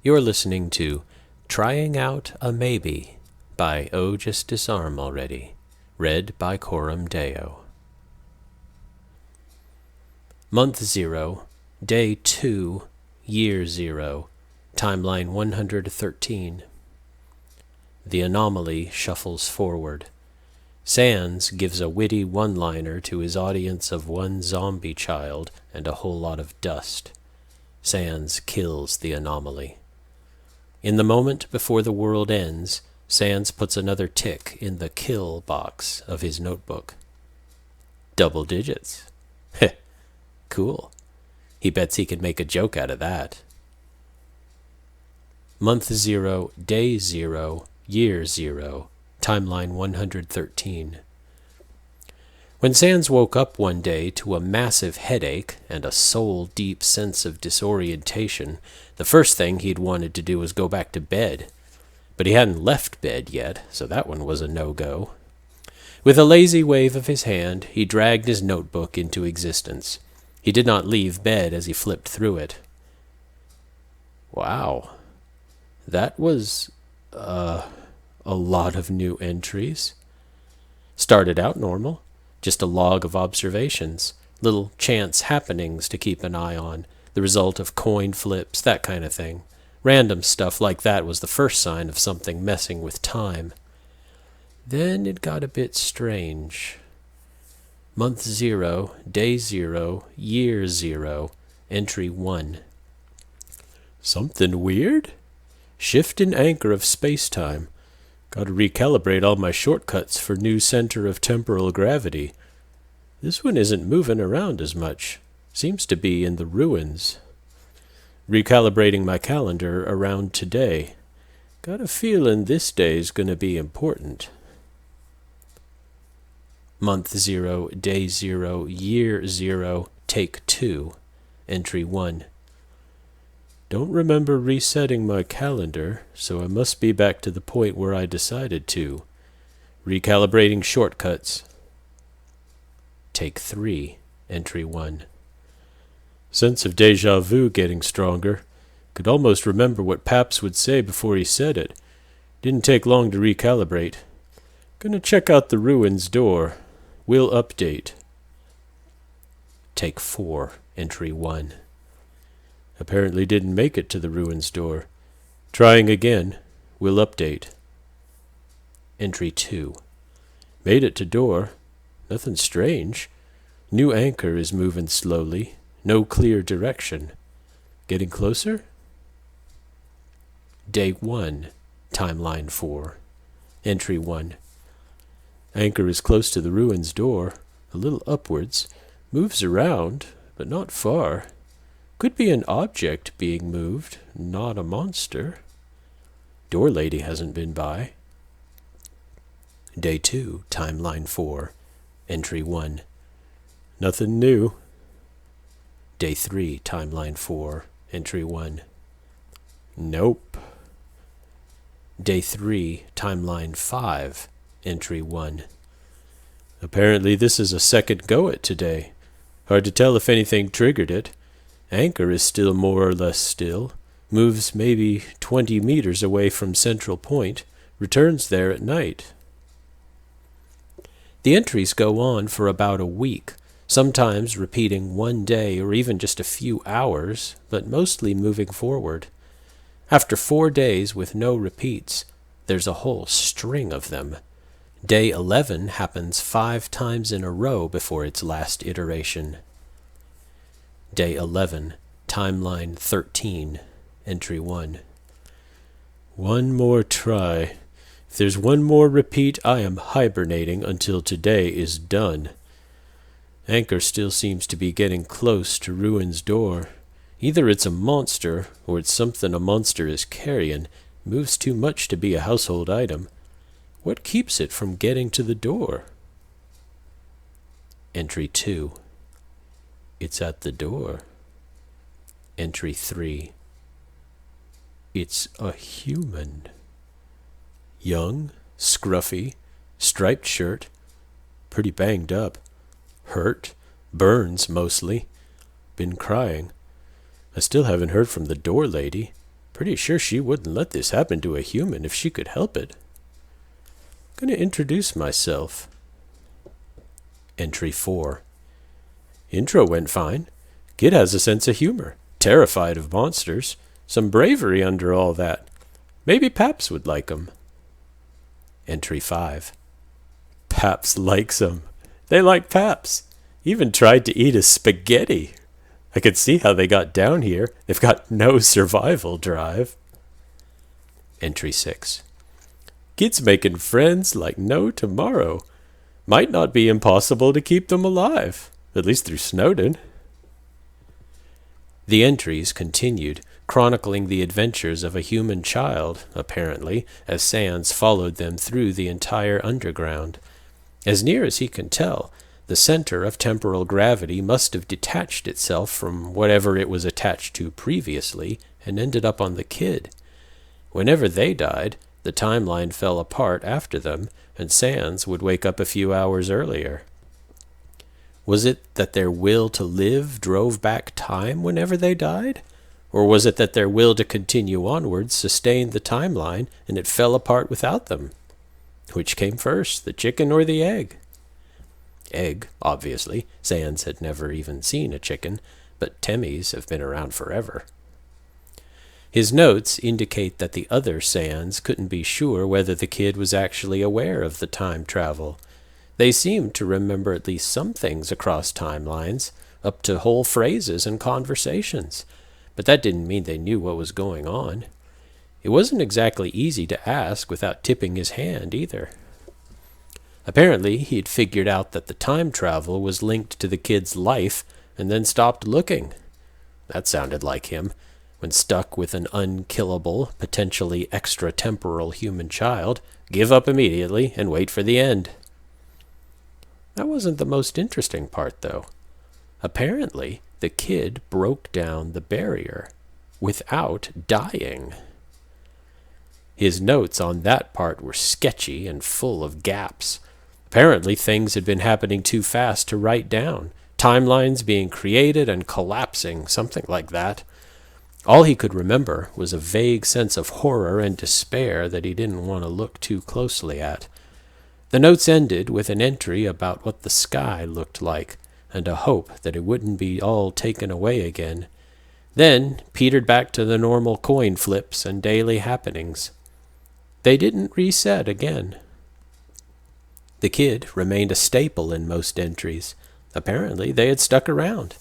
You're listening to Trying Out a Maybe by Oh Just Disarm Already, read by Coram Deo. Month 0, Day 2, Year 0, Timeline 113. The anomaly shuffles forward. Sans gives a witty one-liner to his audience of one zombie child and a whole lot of dust. Sans kills the anomaly. In the moment before the world ends, Sans puts another tick in the kill box of his notebook. Double digits. Heh, cool. He bets he can make a joke out of that. Month 0, Day 0, Year 0, Timeline 113. When Sans woke up one day to a massive headache and a soul-deep sense of disorientation, the first thing he'd wanted to do was go back to bed. But he hadn't left bed yet, so that one was a no-go. With a lazy wave of his hand, he dragged his notebook into existence. He did not leave bed as he flipped through it. Wow. That was, a lot of new entries. Started out normal. Just a log of observations, little chance happenings to keep an eye on, the result of coin flips, that kind of thing. Random stuff like that was the first sign of something messing with time. Then it got a bit strange. Month 0, Day 0, Year 0, Entry 1. Something weird? Shift in anchor of space-time. Got to recalibrate all my shortcuts for new center of temporal gravity. This one isn't moving around as much. Seems to be in the ruins. Recalibrating my calendar around today. Got a feeling this day's gonna be important. Month 0, Day 0, Year 0, Take 2, Entry 1. Don't remember resetting my calendar, so I must be back to the point where I decided to. Recalibrating shortcuts. Take 3, Entry 1. Sense of deja vu getting stronger. Could almost remember what Paps would say before he said it. Didn't take long to recalibrate. Gonna check out the ruins door. Will update. Take 4, Entry 1. Apparently didn't make it to the ruins door. Trying again. Will update. Entry 2. Made it to door. Nothing strange. New anchor is moving slowly. No clear direction. Getting closer? Day 1. Timeline 4. Entry 1. Anchor is close to the ruins door. A little upwards. Moves around, but not far. Could be an object being moved, not a monster. Door lady hasn't been by. Day 2, Timeline 4, Entry 1. Nothing new. Day 3, Timeline 4, Entry 1. Nope. Day 3, Timeline 5, Entry 1. Apparently this is a second go at today. Hard to tell if anything triggered it. Anchor is still more or less still, moves maybe 20 meters away from central point, returns there at night. The entries go on for about a week, sometimes repeating one day or even just a few hours, but mostly moving forward. After 4 days with no repeats, there's a whole string of them. Day 11 happens 5 times in a row before its last iteration. Day 11, Timeline 13, Entry 1. One more try. If there's one more repeat, I am hibernating until today is done. Anchor still seems to be getting close to ruins door. Either it's a monster, or it's something a monster is carrying. Moves too much to be a household item. What keeps it from getting to the door? Entry 2. It's at the door. Entry 3. It's a human. Young, scruffy, striped shirt, pretty banged up, hurt, burns mostly, been crying. I still haven't heard from the door lady. Pretty sure she wouldn't let this happen to a human if she could help it. Gonna introduce myself. Entry 4. Intro went fine. Kid has a sense of humor. Terrified of monsters. Some bravery under all that. Maybe Paps would like him. Entry 5. Paps likes him. They like Paps. Even tried to eat his spaghetti. I could see how they got down here. They've got no survival drive. Entry 6. Kid's making friends like no tomorrow. Might not be impossible to keep them alive, at least through Snowden. The entries continued, chronicling the adventures of a human child, apparently, as Sans followed them through the entire underground. As near as he can tell, the center of temporal gravity must have detached itself from whatever it was attached to previously and ended up on the kid. Whenever they died, the timeline fell apart after them, and Sans would wake up a few hours earlier. Was it that their will to live drove back time whenever they died? Or was it that their will to continue onwards sustained the timeline and it fell apart without them? Which came first, the chicken or the egg? Egg, obviously. Sans had never even seen a chicken, but Temmies have been around forever. His notes indicate that the other Sans couldn't be sure whether the kid was actually aware of the time travel. They seemed to remember at least some things across timelines, up to whole phrases and conversations, but that didn't mean they knew what was going on. It wasn't exactly easy to ask without tipping his hand either. Apparently, he'd figured out that the time travel was linked to the kid's life and then stopped looking. That sounded like him. When stuck with an unkillable, potentially extratemporal human child, give up immediately and wait for the end. That wasn't the most interesting part, though. Apparently, the kid broke down the barrier without dying. His notes on that part were sketchy and full of gaps. Apparently, things had been happening too fast to write down. Timelines being created and collapsing, something like that. All he could remember was a vague sense of horror and despair that he didn't want to look too closely at. The notes ended with an entry about what the sky looked like, and a hope that it wouldn't be all taken away again. Then petered back to the normal coin flips and daily happenings. They didn't reset again. The kid remained a staple in most entries. Apparently they had stuck around.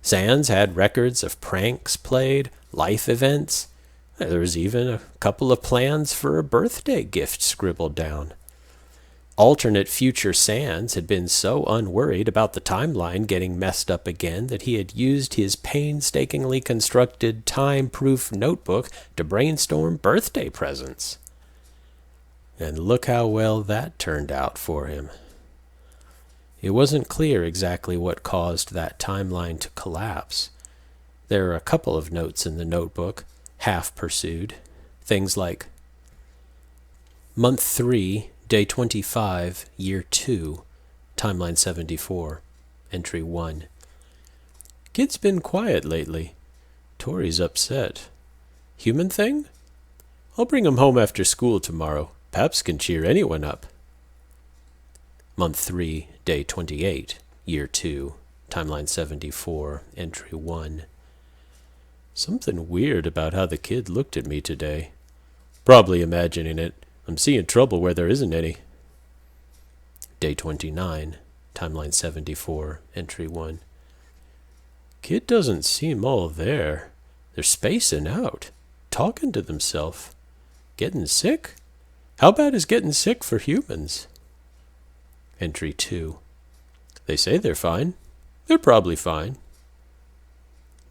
Sans had records of pranks played, life events. There was even a couple of plans for a birthday gift scribbled down. Alternate future Sans had been so unworried about the timeline getting messed up again that he had used his painstakingly constructed time-proof notebook to brainstorm birthday presents. And look how well that turned out for him. It wasn't clear exactly what caused that timeline to collapse. There are a couple of notes in the notebook, half pursued. Things like, Month 3, Day 25, Year 2, Timeline 74, Entry 1. Kid's been quiet lately. Tori's upset. Human thing? I'll bring him home after school tomorrow. Paps can cheer anyone up. Month 3, Day 28, Year 2, Timeline 74, Entry 1. Something weird about how the kid looked at me today. Probably imagining it. I'm seeing trouble where there isn't any. Day 29, Timeline 74, Entry 1. Kid doesn't seem all there. They're spacing out, talking to themselves. Getting sick? How bad is getting sick for humans? Entry 2. They say they're fine. They're probably fine.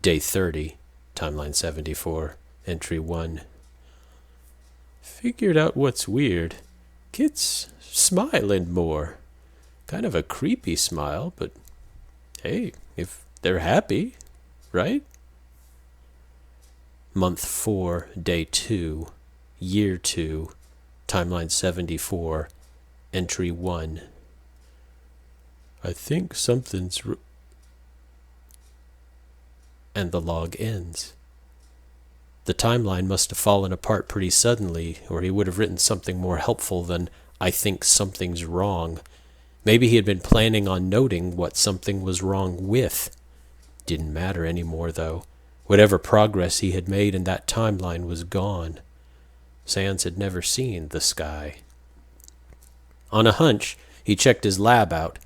Day 30, Timeline 74, Entry 1. Figured out what's weird. Kid's smiling more. Kind of a creepy smile, but hey, if they're happy, right? Month 4, Day 2, Year 2, Timeline 74, Entry 1. I think something's and the log ends. The timeline must have fallen apart pretty suddenly, or he would have written something more helpful than, "I think something's wrong." Maybe he had been planning on noting what something was wrong with. Didn't matter anymore, though. Whatever progress he had made in that timeline was gone. Sans had never seen the sky. On a hunch, he checked his lab out.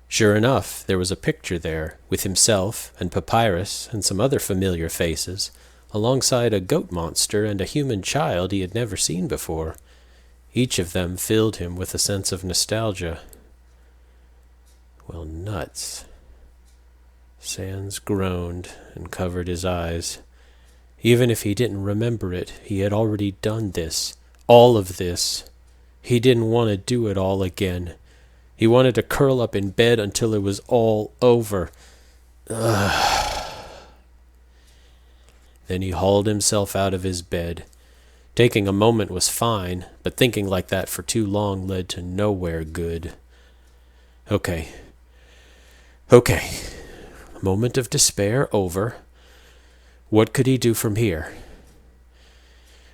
Sure enough, there was a picture there, with himself and Papyrus and some other familiar faces, alongside a goat monster and a human child he had never seen before. Each of them filled him with a sense of nostalgia. Well, nuts. Sans groaned and covered his eyes. Even if he didn't remember it, he had already done this. All of this. He didn't want to do it all again. He wanted to curl up in bed until it was all over. Ugh. Then he hauled himself out of his bed. Taking a moment was fine, but thinking like that for too long led to nowhere good. Okay. Moment of despair over. What could he do from here?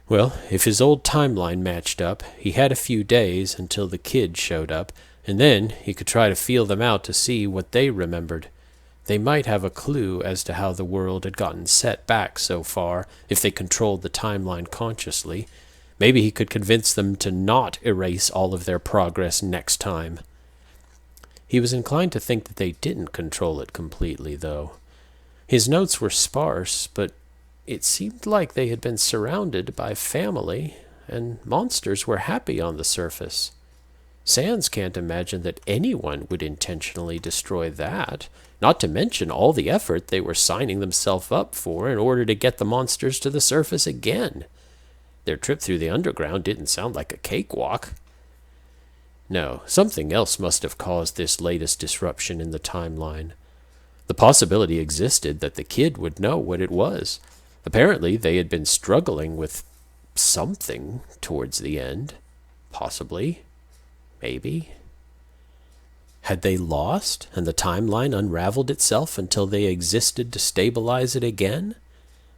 Well, if his old timeline matched up, he had a few days until the kid showed up, and then he could try to feel them out to see what they remembered. They might have a clue as to how the world had gotten set back so far, if they controlled the timeline consciously. Maybe he could convince them to not erase all of their progress next time. He was inclined to think that they didn't control it completely, though. His notes were sparse, but it seemed like they had been surrounded by family, and monsters were happy on the surface. Sans can't imagine that anyone would intentionally destroy that, not to mention all the effort they were signing themselves up for in order to get the monsters to the surface again. Their trip through the underground didn't sound like a cakewalk. No, something else must have caused this latest disruption in the timeline. The possibility existed that the kid would know what it was. Apparently, they had been struggling with something towards the end. Possibly. Maybe. Had they lost, and the timeline unraveled itself until they existed to stabilize it again?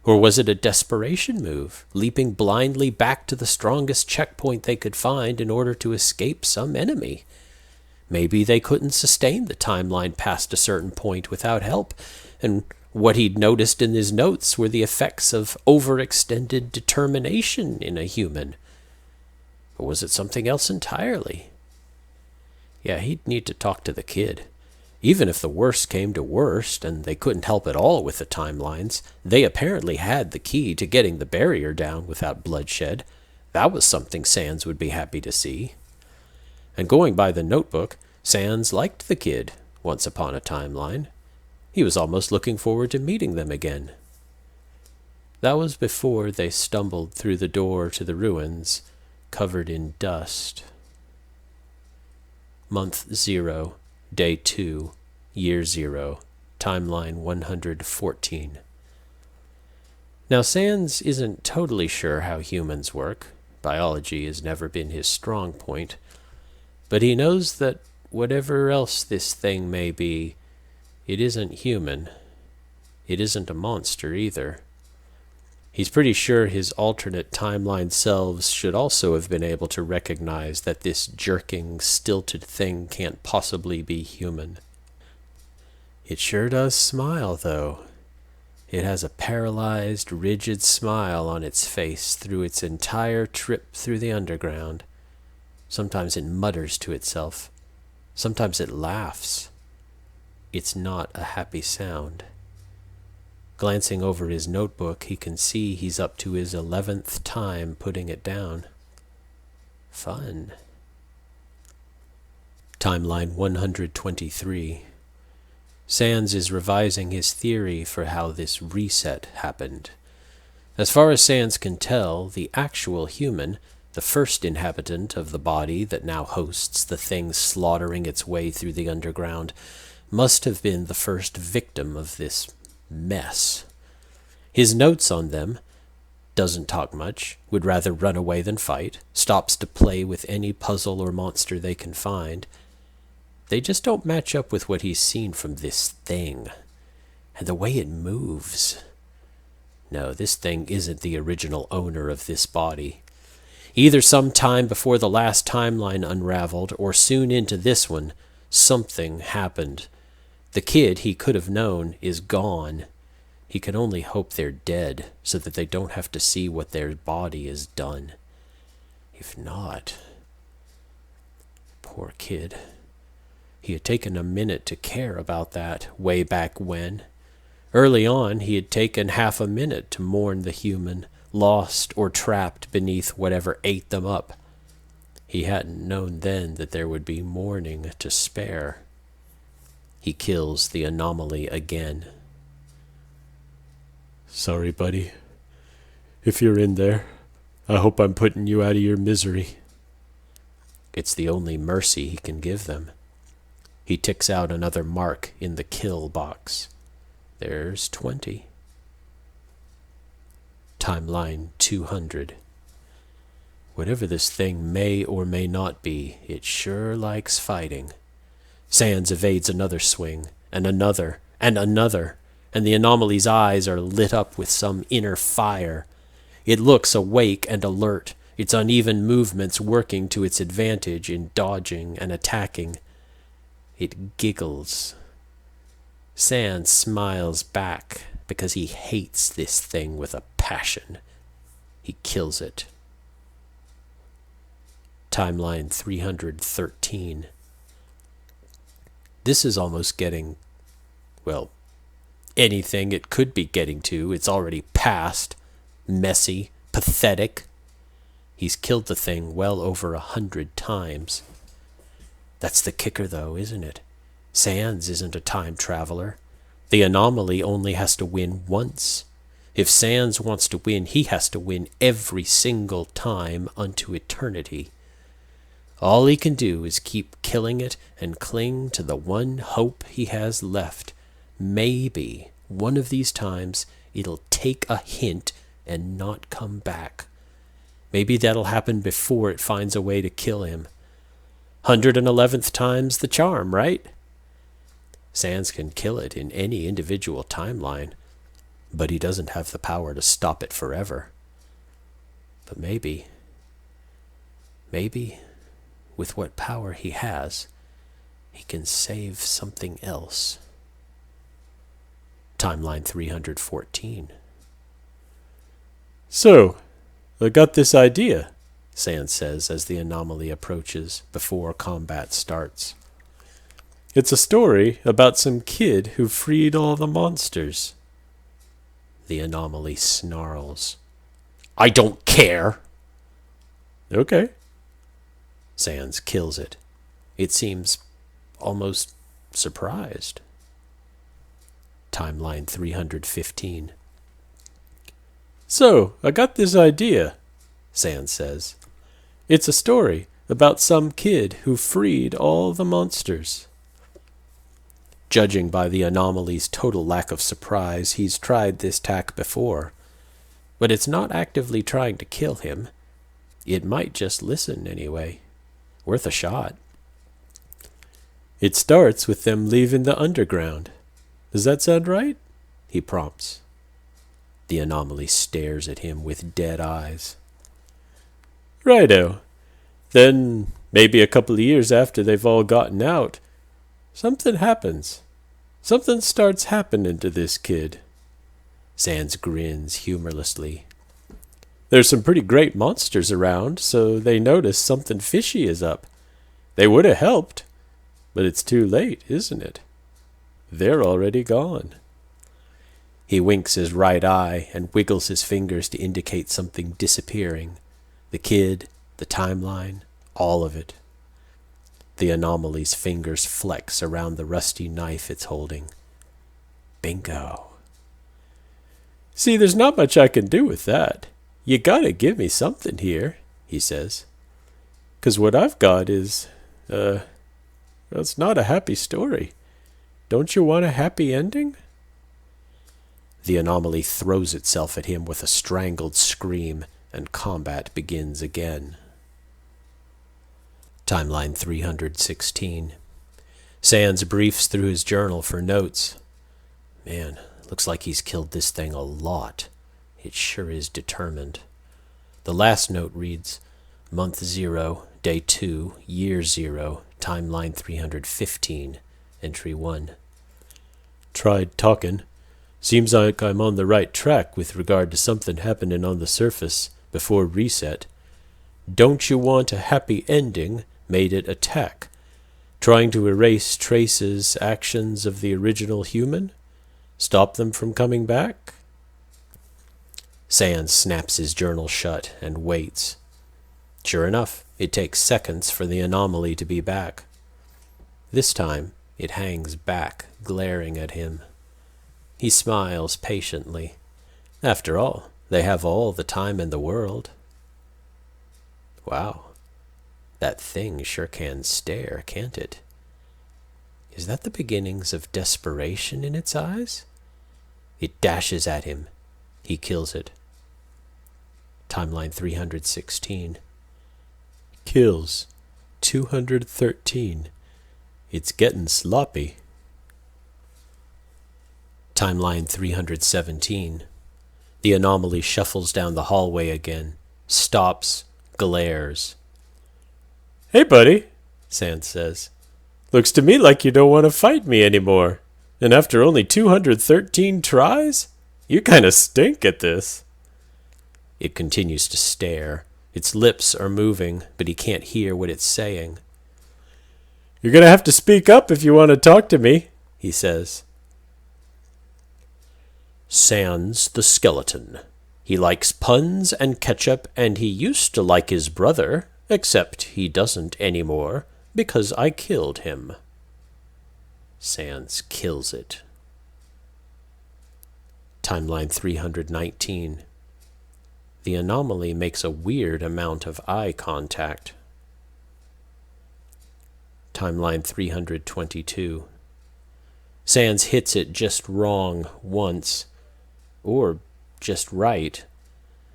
Or was it a desperation move, leaping blindly back to the strongest checkpoint they could find in order to escape some enemy? Maybe they couldn't sustain the timeline past a certain point without help, and what he'd noticed in his notes were the effects of overextended determination in a human. Or was it something else entirely? Yeah, he'd need to talk to the kid. Even if the worst came to worst, and they couldn't help at all with the timelines, they apparently had the key to getting the barrier down without bloodshed. That was something Sans would be happy to see. And going by the notebook, Sans liked the kid, once upon a timeline. He was almost looking forward to meeting them again. That was before they stumbled through the door to the ruins, covered in dust. Month 0, Day 2, Year 0, Timeline 114. Now, Sans isn't totally sure how humans work. Biology has never been his strong point. But he knows that whatever else this thing may be, it isn't human. It isn't a monster either. He's pretty sure his alternate timeline selves should also have been able to recognize that this jerking, stilted thing can't possibly be human. It sure does smile, though. It has a paralyzed, rigid smile on its face through its entire trip through the underground. Sometimes it mutters to itself. Sometimes it laughs. It's not a happy sound. Glancing over his notebook, he can see he's up to his 11th time putting it down. Fun. Timeline 123. Sans is revising his theory for how this reset happened. As far as Sans can tell, the actual human, the first inhabitant of the body that now hosts the thing slaughtering its way through the underground, must have been the first victim of this mess. His notes on them: doesn't talk much, would rather run away than fight, stops to play with any puzzle or monster they can find. They just don't match up with what he's seen from this thing. And the way it moves. No, this thing isn't the original owner of this body. Either some time before the last timeline unraveled, or soon into this one, something happened. The kid he could have known is gone. He can only hope they're dead, so that they don't have to see what their body has done. If not... Poor kid. He had taken a minute to care about that way back when. Early on, he had taken half a minute to mourn the human, lost or trapped beneath whatever ate them up. He hadn't known then that there would be mourning to spare. He kills the anomaly again. Sorry, buddy. If you're in there, I hope I'm putting you out of your misery. It's the only mercy he can give them. He ticks out another mark in the kill box. There's 20. Timeline 200. Whatever this thing may or may not be, it sure likes fighting. Sans evades another swing, and another, and another, and the anomaly's eyes are lit up with some inner fire. It looks awake and alert, its uneven movements working to its advantage in dodging and attacking. It giggles. Sans smiles back because he hates this thing with a passion. He kills it. Timeline 313. This is almost getting, well, anything it could be getting to. It's already past. Messy. Pathetic. He's killed the thing well over 100 times. That's the kicker, though, isn't it? Sans isn't a time traveler. The anomaly only has to win once. If Sans wants to win, he has to win every single time unto eternity. All he can do is keep killing it and cling to the one hope he has left. Maybe one of these times it'll take a hint and not come back. Maybe that'll happen before it finds a way to kill him. 111th time's the charm, right? Sans can kill it in any individual timeline, but he doesn't have the power to stop it forever. But maybe, with what power he has, he can save something else. Timeline 314. So, I got this idea, Sans says as the anomaly approaches before combat starts. It's a story about some kid who freed all the monsters. The anomaly snarls. I don't care! Okay. Sans kills it. It seems almost surprised. Timeline 315. So, I got this idea, Sans says. It's a story about some kid who freed all the monsters. Judging by the anomaly's total lack of surprise, he's tried this tack before. But it's not actively trying to kill him. It might just listen anyway. Worth a shot. It starts with them leaving the underground. Does that sound right? He prompts. The anomaly stares at him with dead eyes. Righto. Then, maybe a couple of years after they've all gotten out, something happens. Something starts happening to this kid. Sans grins humorlessly. There's some pretty great monsters around, so they notice something fishy is up. They would have helped, but it's too late, isn't it? They're already gone. He winks his right eye and wiggles his fingers to indicate something disappearing. The kid, the timeline, all of it. The anomaly's fingers flex around the rusty knife it's holding. Bingo. See, there's not much I can do with that. You gotta give me something here, he says. 'Cause what I've got is, it's not a happy story. Don't you want a happy ending? The anomaly throws itself at him with a strangled scream, and combat begins again. Timeline 316. Sans briefs through his journal for notes. Man, looks like he's killed this thing a lot. It sure is determined. The last note reads, Month 0, Day 2, Year 0, Timeline 315, Entry 1. Tried talking. Seems like I'm on the right track with regard to something happening on the surface before reset. Don't you want a happy ending? Made it attack. Trying to erase traces, actions of the original human? Stop them from coming back? Sans snaps his journal shut and waits. Sure enough, it takes seconds for the anomaly to be back. This time, it hangs back, glaring at him. He smiles patiently. After all, they have all the time in the world. Wow, that thing sure can stare, can't it? Is that the beginnings of desperation in its eyes? It dashes at him. He kills it. Timeline 316. Kills 213. It's getting sloppy. Timeline 317. The anomaly shuffles down the hallway again, stops, glares. Hey, buddy, Sans says. Looks to me like you don't want to fight me anymore. And after only 213 tries? You kind of stink at this. It continues to stare. Its lips are moving, but he can't hear what it's saying. You're going to have to speak up if you want to talk to me, he says. Sans the skeleton. He likes puns and ketchup, and he used to like his brother, except he doesn't anymore, because I killed him. Sans kills it. Timeline 319. The anomaly makes a weird amount of eye contact. Timeline 322. Sans hits it just wrong once, or just right.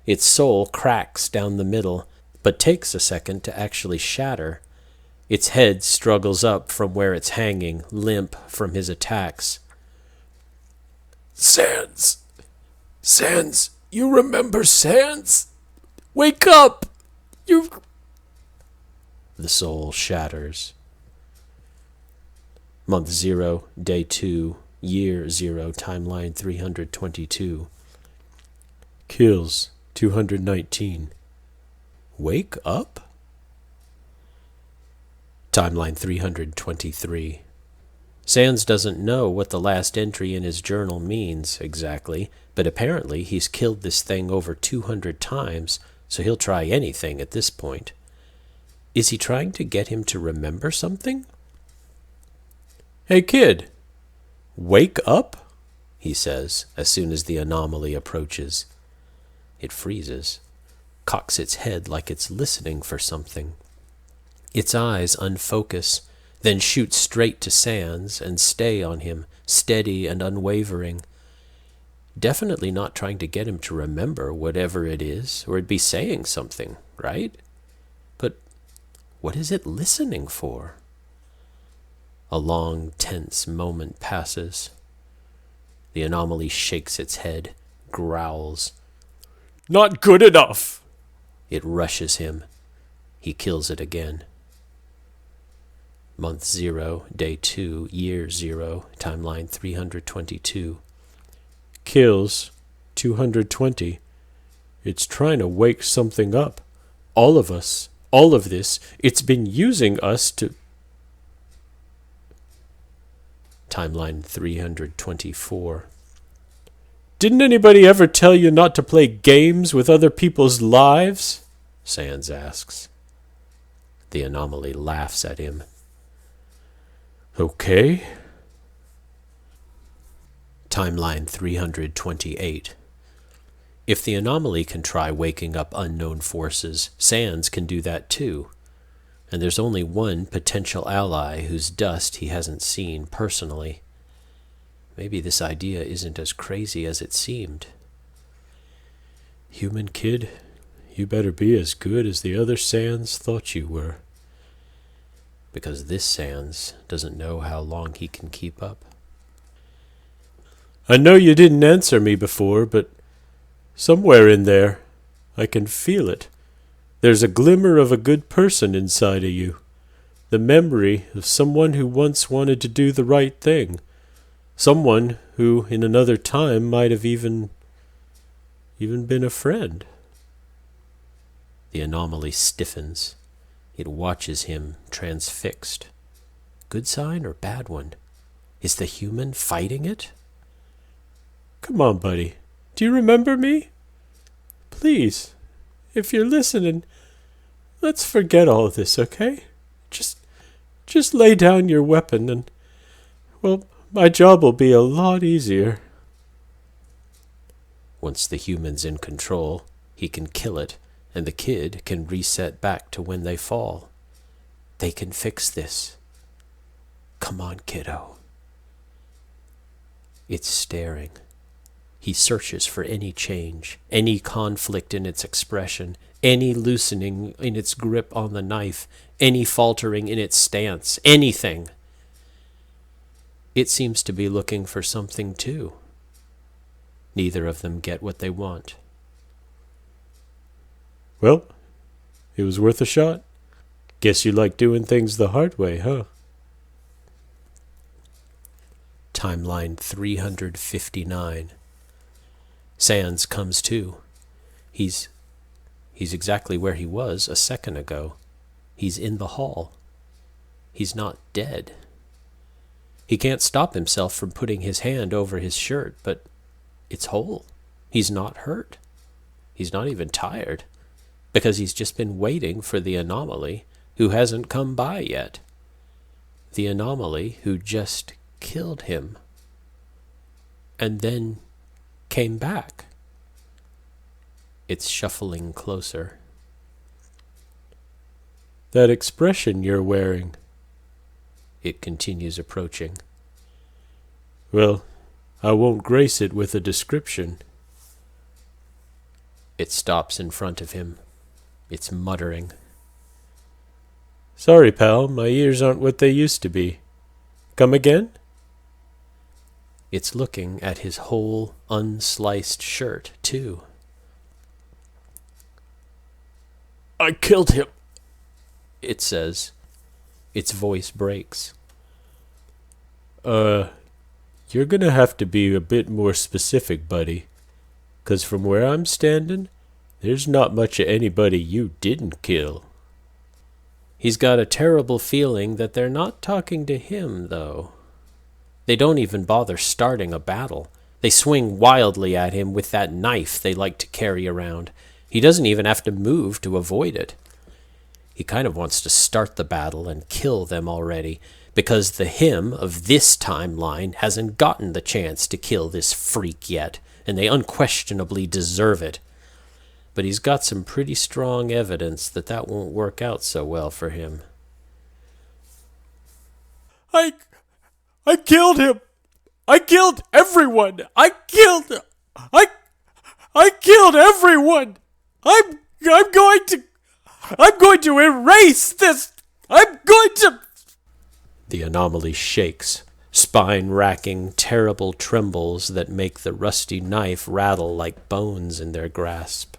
Its soul cracks down the middle, but takes a second to actually shatter. Its head struggles up from where it's hanging, limp from his attacks. Sans! Sans! You remember Sans? Wake up! You... The soul shatters. Month 0, Day 2, Year 0, Timeline 322. Kills 219. Wake up? Timeline 323. Sans doesn't know what the last entry in his journal means exactly, but apparently he's killed this thing over 200 times, so he'll try anything at this point. Is he trying to get him to remember something? Hey, kid, wake up, he says as soon as the anomaly approaches. It freezes, cocks its head like it's listening for something. Its eyes unfocus, then shoot straight to Sans and stay on him, steady and unwavering. Definitely not trying to get him to remember whatever it is, or it'd be saying something, right? But what is it listening for? A long, tense moment passes. The anomaly shakes its head, growls. Not good enough! It rushes him. He kills it again. Month 0, Day 2, Year 0, Timeline 322. Kills 220. It's trying to wake something up. All of us. All of this. It's been using us to... Timeline 324. Didn't anybody ever tell you not to play games with other people's lives? Sans asks. The anomaly laughs at him. Okay. Timeline 328. If the anomaly can try waking up unknown forces, Sans can do that too. And there's only one potential ally whose dust he hasn't seen personally. Maybe this idea isn't as crazy as it seemed. Human kid, you better be as good as the other Sans thought you were. Because this Sans doesn't know how long he can keep up. I know you didn't answer me before, but Somewhere in there, I can feel it. There's a glimmer of a good person inside of you. The memory of someone who once wanted to do the right thing. Someone who, in another time, might have even been a friend. The anomaly stiffens. It watches him transfixed. Good sign or bad one? Is the human fighting it? Come on, buddy. Do you remember me? Please, if you're listening, let's forget all of this, okay? Just lay down your weapon and, well, my job will be a lot easier. Once the human's in control, he can kill it, and the kid can reset back to when they fall. They can fix this. Come on, kiddo. It's staring. He searches for any change, any conflict in its expression, any loosening in its grip on the knife, any faltering in its stance, anything. It seems to be looking for something too. Neither of them get what they want. Well, it was worth a shot. Guess you like doing things the hard way, huh? Timeline 359. Sans comes to. He's exactly where he was a second ago. He's in the hall. He's not dead. He can't stop himself from putting his hand over his shirt, but it's whole. He's not hurt. He's not even tired, because he's just been waiting for the anomaly who hasn't come by yet. The anomaly who just killed him and then came back. It's shuffling closer. That expression you're wearing. It continues approaching. Well, I won't grace it with a description. It stops in front of him. It's muttering. Sorry, pal, my ears aren't what they used to be. Come again? It's looking at his whole unsliced shirt, too. I killed him, it says. Its voice breaks. You're gonna have to be a bit more specific, buddy. 'Cause from where I'm standing, there's not much of anybody you didn't kill. He's got a terrible feeling that they're not talking to him, though. They don't even bother starting a battle. They swing wildly at him with that knife they like to carry around. He doesn't even have to move to avoid it. He kind of wants to start the battle and kill them already, because the him of this timeline hasn't gotten the chance to kill this freak yet, and they unquestionably deserve it. But he's got some pretty strong evidence that that won't work out so well for him. I killed him. I killed everyone. I killed everyone. I'm going to erase this. I'm going to... The anomaly shakes, spine-racking, terrible trembles that make the rusty knife rattle like bones in their grasp.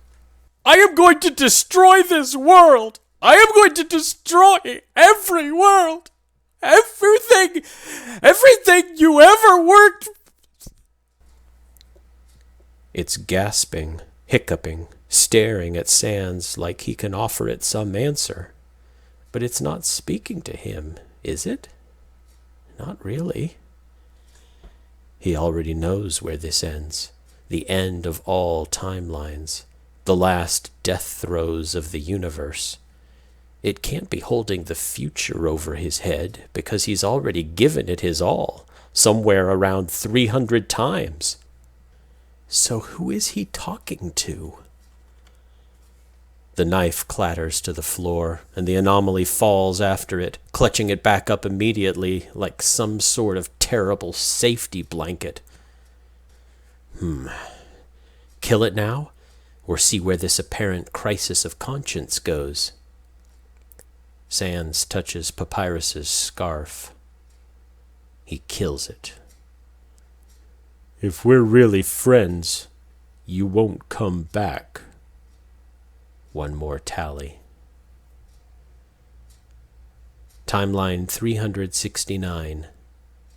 I am going to destroy this world. I am going to destroy every world. Everything you ever worked... It's gasping, hiccuping, staring at Sans like he can offer it some answer. But it's not speaking to him, is it? Not really. He already knows where this ends. The end of all timelines. The last death throes of the universe. It can't be holding the future over his head, because he's already given it his all, somewhere around 300 times. So who is he talking to? The knife clatters to the floor, and the anomaly falls after it, clutching it back up immediately like some sort of terrible safety blanket. Kill it now, or see where this apparent crisis of conscience goes? Sans touches Papyrus's scarf. He kills it. If we're really friends, You won't come back. One more tally. Timeline 369.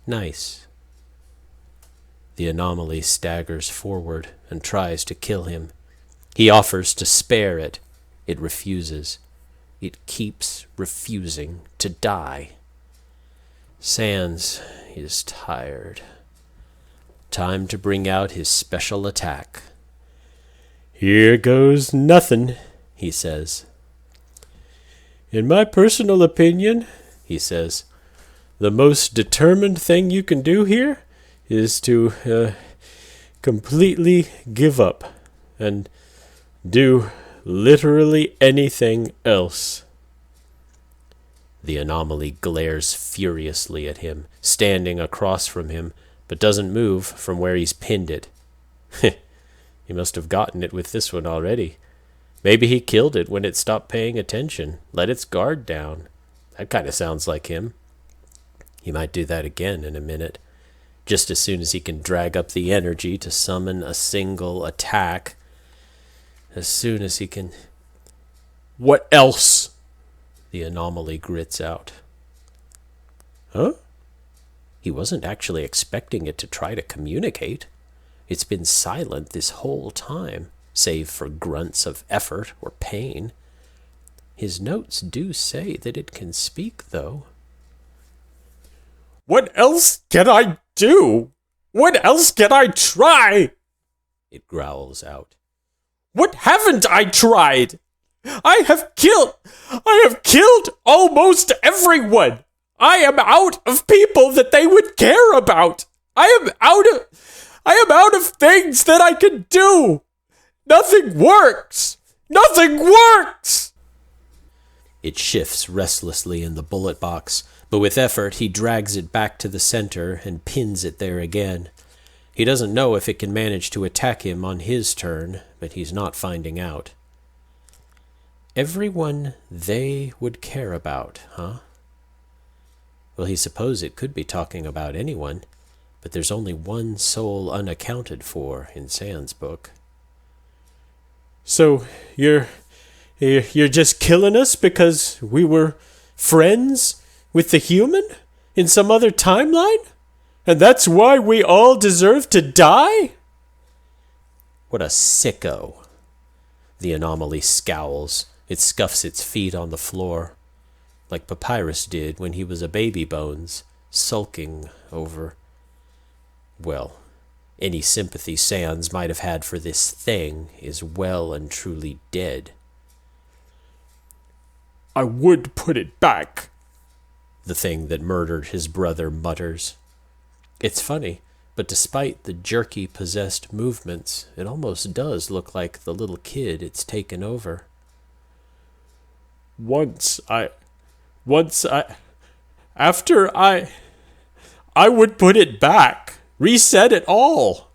Nice. The anomaly staggers forward and tries to kill him. He offers to spare it. It refuses. It keeps refusing to die. Sans is tired. Time to bring out his special attack. Here goes nothing, he says. In my personal opinion, he says, the most determined thing you can do here is to completely give up and do literally anything else. The anomaly glares furiously at him, standing across from him, but doesn't move from where he's pinned it. He must have gotten it with this one already. Maybe he killed it when it stopped paying attention, let its guard down. That kind of sounds like him. He might do that again in a minute, just as soon as he can drag up the energy to summon a single attack. As soon as he can... What else? The anomaly grits out. Huh? He wasn't actually expecting it to try to communicate. It's been silent this whole time, save for grunts of effort or pain. His notes do say that it can speak, though. What else can I do? What else can I try? It growls out. What haven't I tried? I have killed almost everyone. I am out of people that they would care about. I am out of things that I can do. Nothing works. Nothing works. It shifts restlessly in the bullet box, but with effort he drags it back to the center and pins it there again. He doesn't know if it can manage to attack him on his turn, but he's not finding out. Everyone they would care about, huh? Well, he supposed it could be talking about anyone, but there's only one soul unaccounted for in Sans' book. So, you're just killing us because we were friends with the human in some other timeline? And that's why we all deserve to die? What a sicko. The anomaly scowls. It scuffs its feet on the floor, like Papyrus did when he was a baby bones, sulking over, well, any sympathy Sans might have had for this thing is well and truly dead. I would put it back, the thing that murdered his brother mutters. It's funny, but despite the jerky, possessed movements, it almost does look like the little kid it's taken over. After I would put it back, reset it all.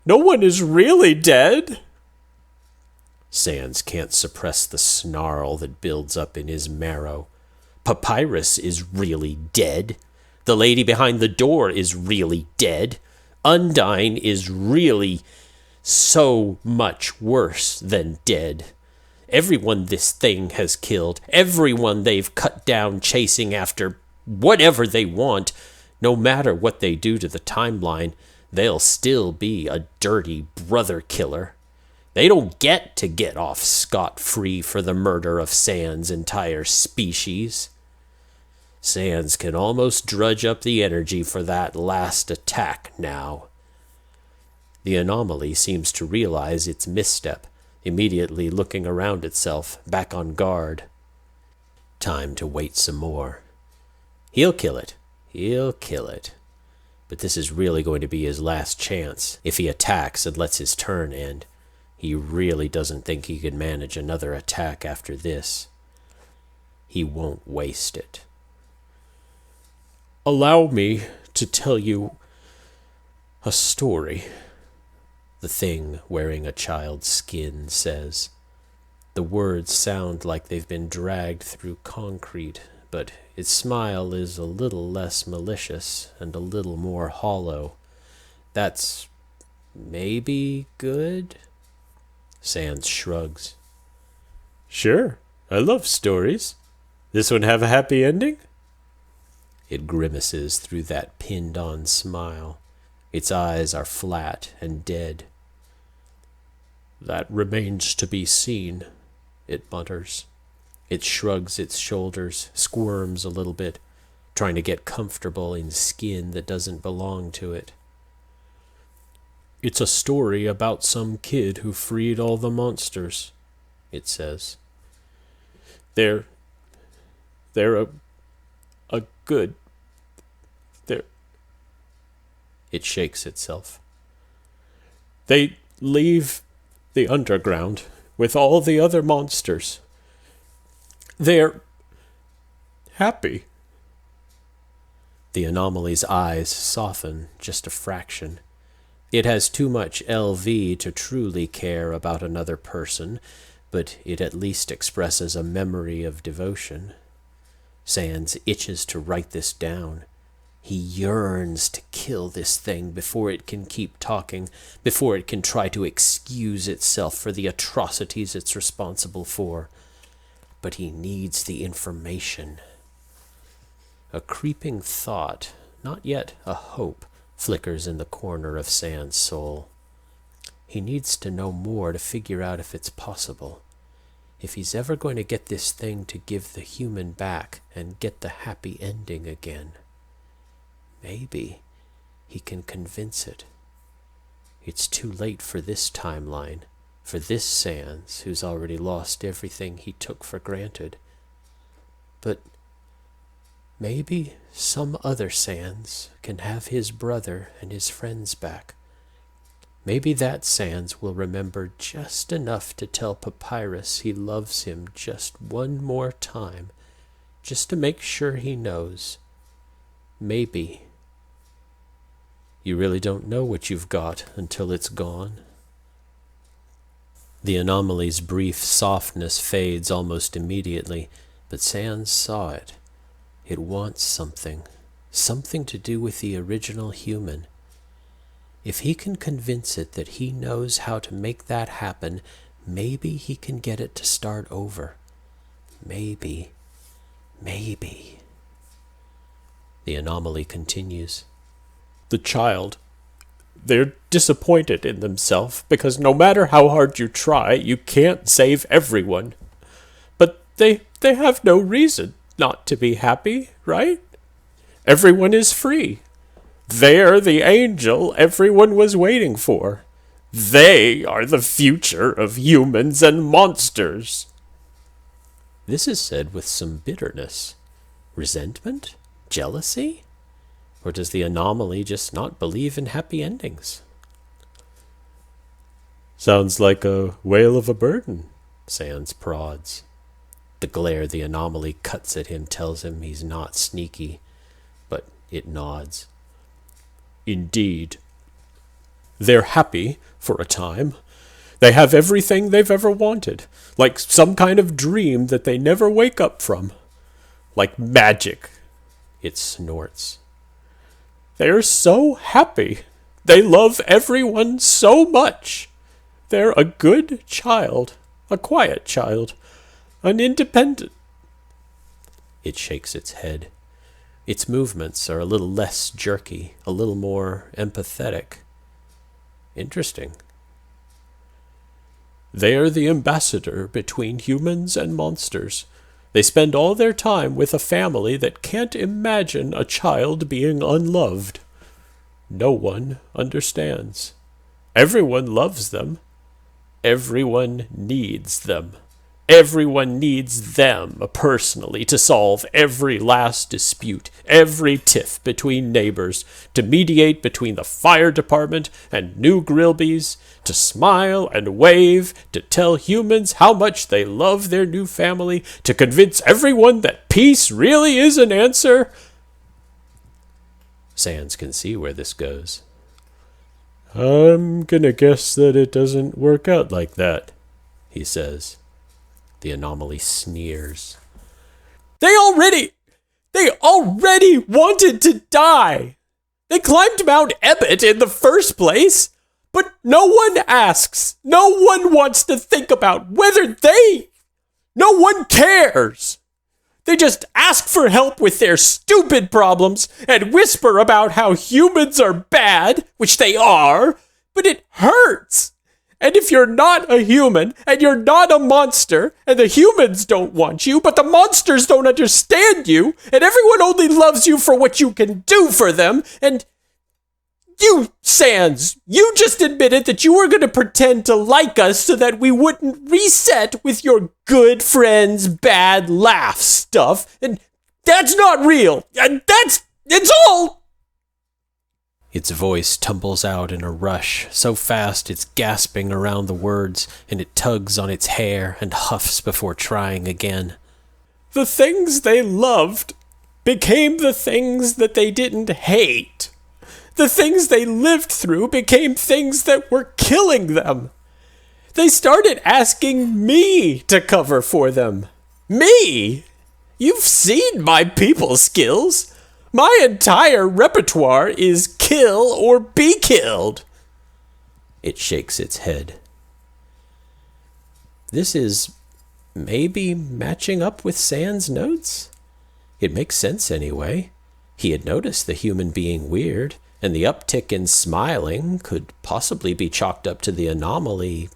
No one is really dead. Sans can't suppress the snarl that builds up in his marrow. Papyrus is really dead. The lady behind the door is really dead. Undyne is really so much worse than dead. Everyone this thing has killed, everyone they've cut down chasing after whatever they want, no matter what they do to the timeline, they'll still be a dirty brother killer. They don't get to get off scot-free for the murder of Sans' entire species. Sans can almost drudge up the energy for that last attack now. The anomaly seems to realize its misstep, immediately looking around itself, back on guard. Time to wait some more. He'll kill it. He'll kill it. But this is really going to be his last chance. If he attacks and lets his turn end, he really doesn't think he can manage another attack after this. He won't waste it. Allow me to tell you a story, the thing wearing a child's skin says. The words sound like they've been dragged through concrete, but its smile is a little less malicious and a little more hollow. That's maybe good? Sans shrugs. Sure, I love stories. This one have a happy ending? It grimaces through that pinned-on smile. Its eyes are flat and dead. That remains to be seen, it mutters. It shrugs its shoulders, squirms a little bit, trying to get comfortable in skin that doesn't belong to it. It's a story about some kid who freed all the monsters, it says. They're a good... It shakes itself. They leave the underground with all the other monsters. They're happy. The anomaly's eyes soften just a fraction. It has too much LV to truly care about another person, but it at least expresses a memory of devotion. Sans itches to write this down. He yearns to kill this thing before it can keep talking, before it can try to excuse itself for the atrocities it's responsible for. But he needs the information. A creeping thought, not yet a hope, flickers in the corner of Sans' soul. He needs to know more to figure out if it's possible. If he's ever going to get this thing to give the human back and get the happy ending again. Maybe he can convince it. It's too late for this timeline, for this Sans who's already lost everything he took for granted. But maybe some other Sans can have his brother and his friends back. Maybe that Sans will remember just enough to tell Papyrus he loves him just one more time, just to make sure he knows. Maybe. You really don't know what you've got until it's gone. The anomaly's brief softness fades almost immediately, but Sans saw it. It wants something to do with the original human. If he can convince it that he knows how to make that happen, maybe he can get it to start over. Maybe. The anomaly continues. The child. They're disappointed in themselves because no matter how hard you try, you can't save everyone. But they have no reason not to be happy, right? Everyone is free. They're the angel everyone was waiting for. They are the future of humans and monsters. This is said with some bitterness. Resentment? Jealousy? Or does the anomaly just not believe in happy endings? Sounds like a whale of a burden, Sans prods. The glare the anomaly cuts at him tells him he's not sneaky, but it nods. Indeed. They're happy for a time. They have everything they've ever wanted, like some kind of dream that they never wake up from. Like magic, it snorts. They're so happy. They love everyone so much. They're a good child, a quiet child, an independent. It shakes its head. Its movements are a little less jerky, a little more empathetic. Interesting. They're the ambassador between humans and monsters. They spend all their time with a family that can't imagine a child being unloved. No one understands. Everyone loves them. Everyone needs them. Everyone needs them personally to solve every last dispute, every tiff between neighbors, to mediate between the fire department and New Grillby's, to smile and wave, to tell humans how much they love their new family, to convince everyone that peace really is an answer. Sans can see where this goes. I'm gonna guess that it doesn't work out like that, he says. The anomaly sneers. They already wanted to die. They climbed Mount Ebbet in the first place. But no one asks. No one wants to think about whether no one cares. They just ask for help with their stupid problems and whisper about how humans are bad, which they are, but it hurts. And if you're not a human, and you're not a monster, and the humans don't want you, but the monsters don't understand you, and everyone only loves you for what you can do for them, and you, Sans, you just admitted that you were going to pretend to like us so that we wouldn't reset with your good friends, bad laugh stuff, and that's not real, and it's all. Its voice tumbles out in a rush, so fast it's gasping around the words, and it tugs on its hair and huffs before trying again. The things they loved became the things that they didn't hate. The things they lived through became things that were killing them. They started asking me to cover for them. Me! You've seen my people skills. My entire repertoire is kill or be killed. It shakes its head. This is maybe matching up with Sans' notes? It makes sense anyway. He had noticed the human being weird, and the uptick in smiling could possibly be chalked up to the anomaly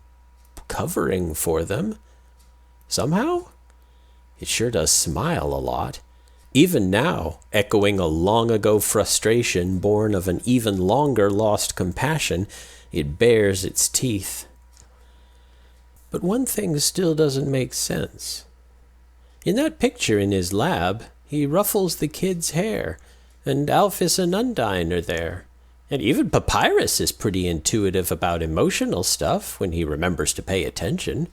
covering for them. Somehow? It sure does smile a lot. Even now, echoing a long-ago frustration born of an even longer lost compassion, it bares its teeth. But one thing still doesn't make sense. In that picture in his lab, he ruffles the kid's hair, and Alphys and Undine are there. And even Papyrus is pretty intuitive about emotional stuff when he remembers to pay attention.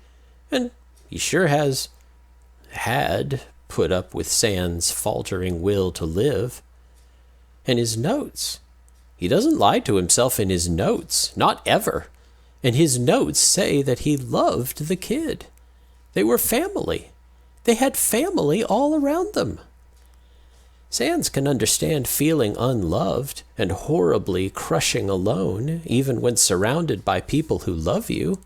And he sure had put up with Sans' faltering will to live. And his notes. He doesn't lie to himself in his notes, not ever. And his notes say that he loved the kid. They were family. They had family all around them. Sans can understand feeling unloved and horribly crushing alone, even when surrounded by people who love you.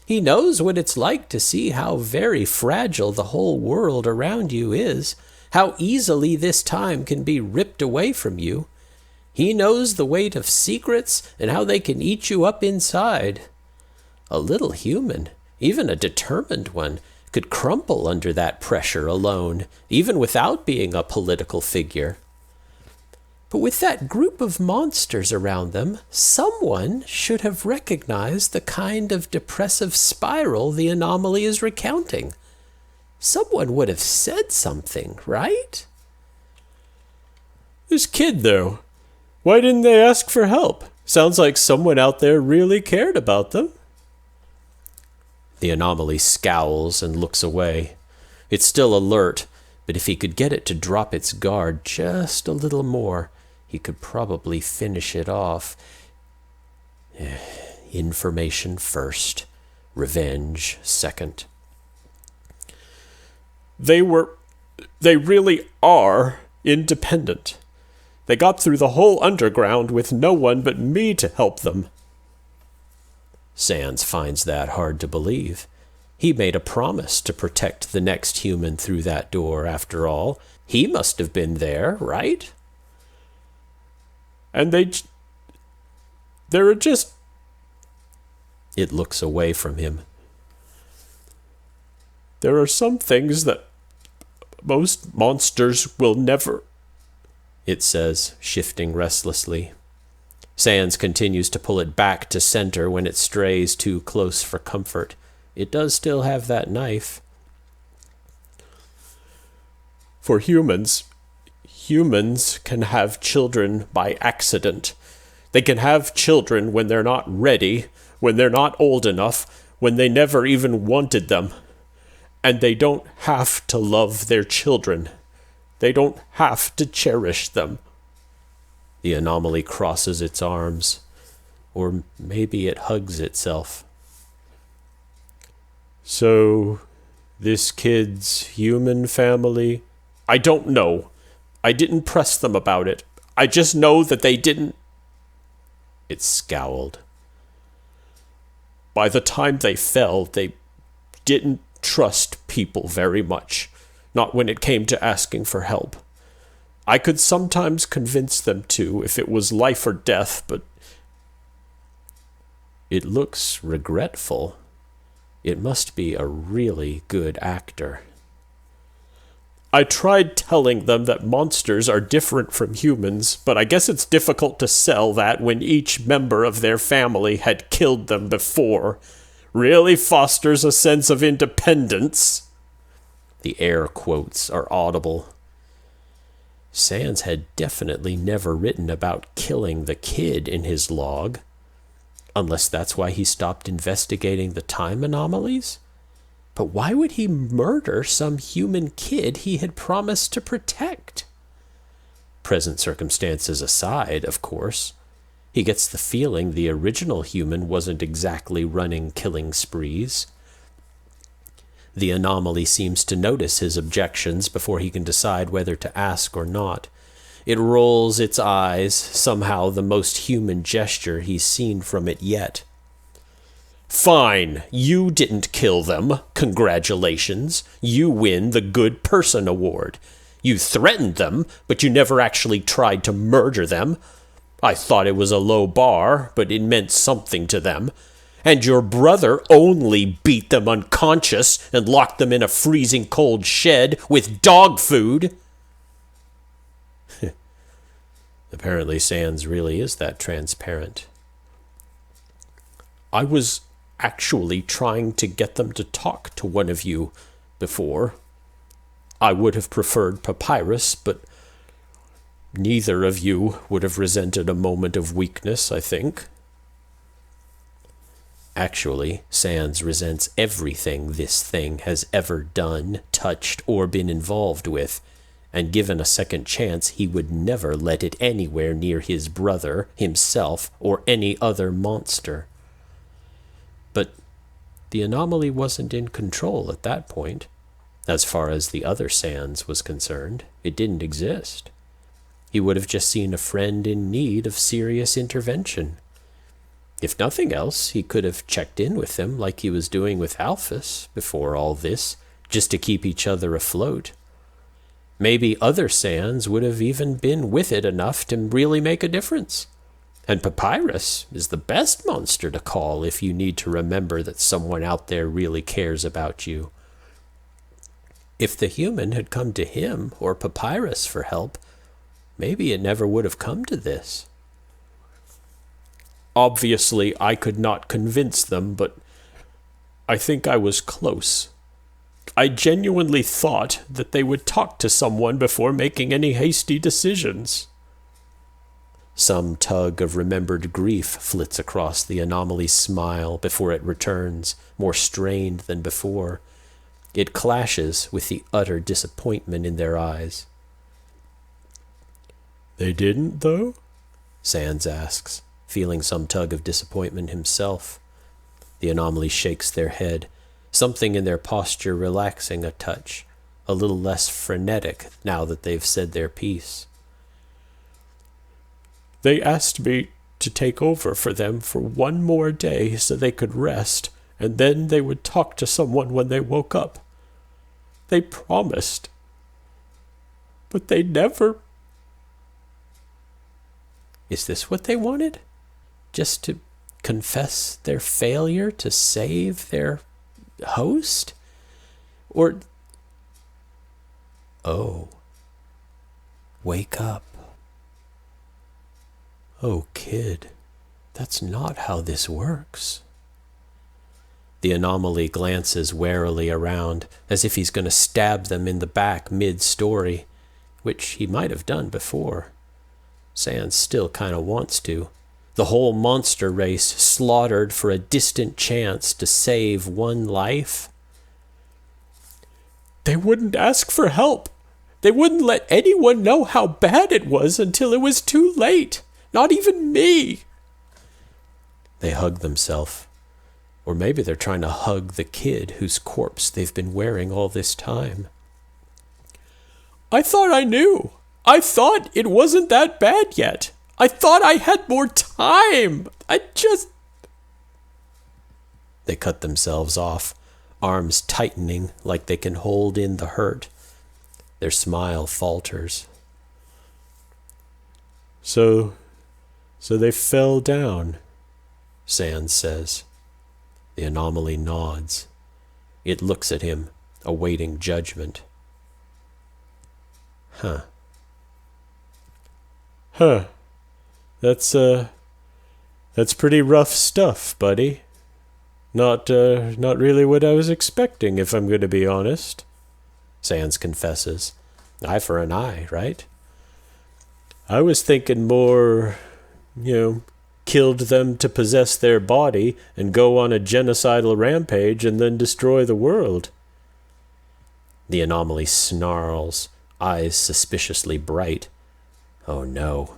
He knows what it's like to see how very fragile the whole world around you is, how easily this time can be ripped away from you. He knows the weight of secrets and how they can eat you up inside. A little human, even a determined one, could crumple under that pressure alone, even without being a political figure. But with that group of monsters around them, someone should have recognized the kind of depressive spiral the anomaly is recounting. Someone would have said something, right? This kid, though, why didn't they ask for help? Sounds like someone out there really cared about them. The anomaly scowls and looks away. It's still alert, but if he could get it to drop its guard just a little more, he could probably finish it off. Information first, revenge second. They really are independent. They got through the whole underground with no one but me to help them. Sans finds that hard to believe. He made a promise to protect the next human through that door, after all. He must have been there, right? And they're just... It looks away from him. There are some things that most monsters will never... It says, shifting restlessly. Sans continues to pull it back to center when it strays too close for comfort. It does still have that knife. For humans can have children by accident. They can have children when they're not ready, when they're not old enough, when they never even wanted them. And they don't have to love their children. They don't have to cherish them. The anomaly crosses its arms, or maybe it hugs itself. So, this kid's human family? I don't know. I didn't press them about it. I just know that they didn't... It scowled. by the time they fell, they didn't trust people very much, not when it came to asking for help. I could sometimes convince them to if it was life or death, but it looks regretful. It must be a really good actor. I tried telling them that monsters are different from humans, but I guess it's difficult to sell that when each member of their family had killed them before. Really fosters a sense of independence. The air quotes are audible. Sans had definitely never written about killing the kid in his log. Unless that's why he stopped investigating the time anomalies? But why would he murder some human kid he had promised to protect? Present circumstances aside, of course, he gets the feeling the original human wasn't exactly running killing sprees. The anomaly seems to notice his objections before he can decide whether to ask or not. It rolls its eyes, somehow the most human gesture he's seen from it yet. Fine, you didn't kill them. Congratulations. You win the Good Person Award. You threatened them, but you never actually tried to murder them. I thought it was a low bar, but it meant something to them. And your brother only beat them unconscious and locked them in a freezing cold shed with dog food. Apparently Sans really is that transparent. I was actually trying to get them to talk to one of you before. I would have preferred Papyrus, but neither of you would have resented a moment of weakness, I think. Actually, Sans resents everything this thing has ever done, touched, or been involved with, and given a second chance, he would never let it anywhere near his brother, himself, or any other monster. But the anomaly wasn't in control at that point. As far as the other Sans was concerned, it didn't exist. He would have just seen a friend in need of serious intervention. If nothing else, he could have checked in with them like he was doing with Alphys before all this, just to keep each other afloat. Maybe other Sans would have even been with it enough to really make a difference. And Papyrus is the best monster to call if you need to remember that someone out there really cares about you. If the human had come to him or Papyrus for help, maybe it never would have come to this. Obviously, I could not convince them, but I think I was close. I genuinely thought that they would talk to someone before making any hasty decisions. Some tug of remembered grief flits across the anomaly's smile before it returns, more strained than before. It clashes with the utter disappointment in their eyes. They didn't, though? Sans asks, feeling some tug of disappointment himself. The anomaly shakes their head, something in their posture relaxing a touch, a little less frenetic now that they've said their piece. They asked me to take over for them for one more day so they could rest, and then they would talk to someone when they woke up. They promised, but they never. Is this what they wanted? Just to confess their failure to save their host? Or, oh, wake up. Oh, kid, that's not how this works. The anomaly glances warily around, as if he's going to stab them in the back mid-story, which he might have done before. Sans still kind of wants to. The whole monster race slaughtered for a distant chance to save one life. They wouldn't ask for help. They wouldn't let anyone know how bad it was until it was too late. Not even me. They hug themselves. Or maybe they're trying to hug the kid whose corpse they've been wearing all this time. I thought I knew. I thought it wasn't that bad yet. I thought I had more time. They cut themselves off, arms tightening like they can hold in the hurt. Their smile falters. So they fell down, Sans says. The anomaly nods. It looks at him, awaiting judgment. Huh. That's pretty rough stuff, buddy. Not really what I was expecting, if I'm going to be honest. Sans confesses. Eye for an eye, right? I was thinking more, killed them to possess their body and go on a genocidal rampage and then destroy the world. The anomaly snarls, eyes suspiciously bright. Oh no.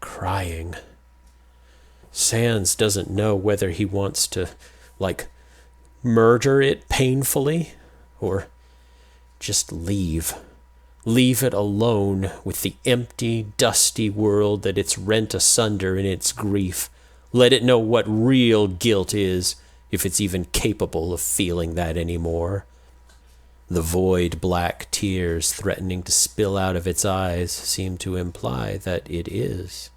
Crying. Sans doesn't know whether he wants to, murder it painfully, or just leave. Leave it alone with the empty, dusty world that it's rent asunder in its grief. Let it know what real guilt is, if it's even capable of feeling that anymore. The void black tears threatening to spill out of its eyes seem to imply that it is.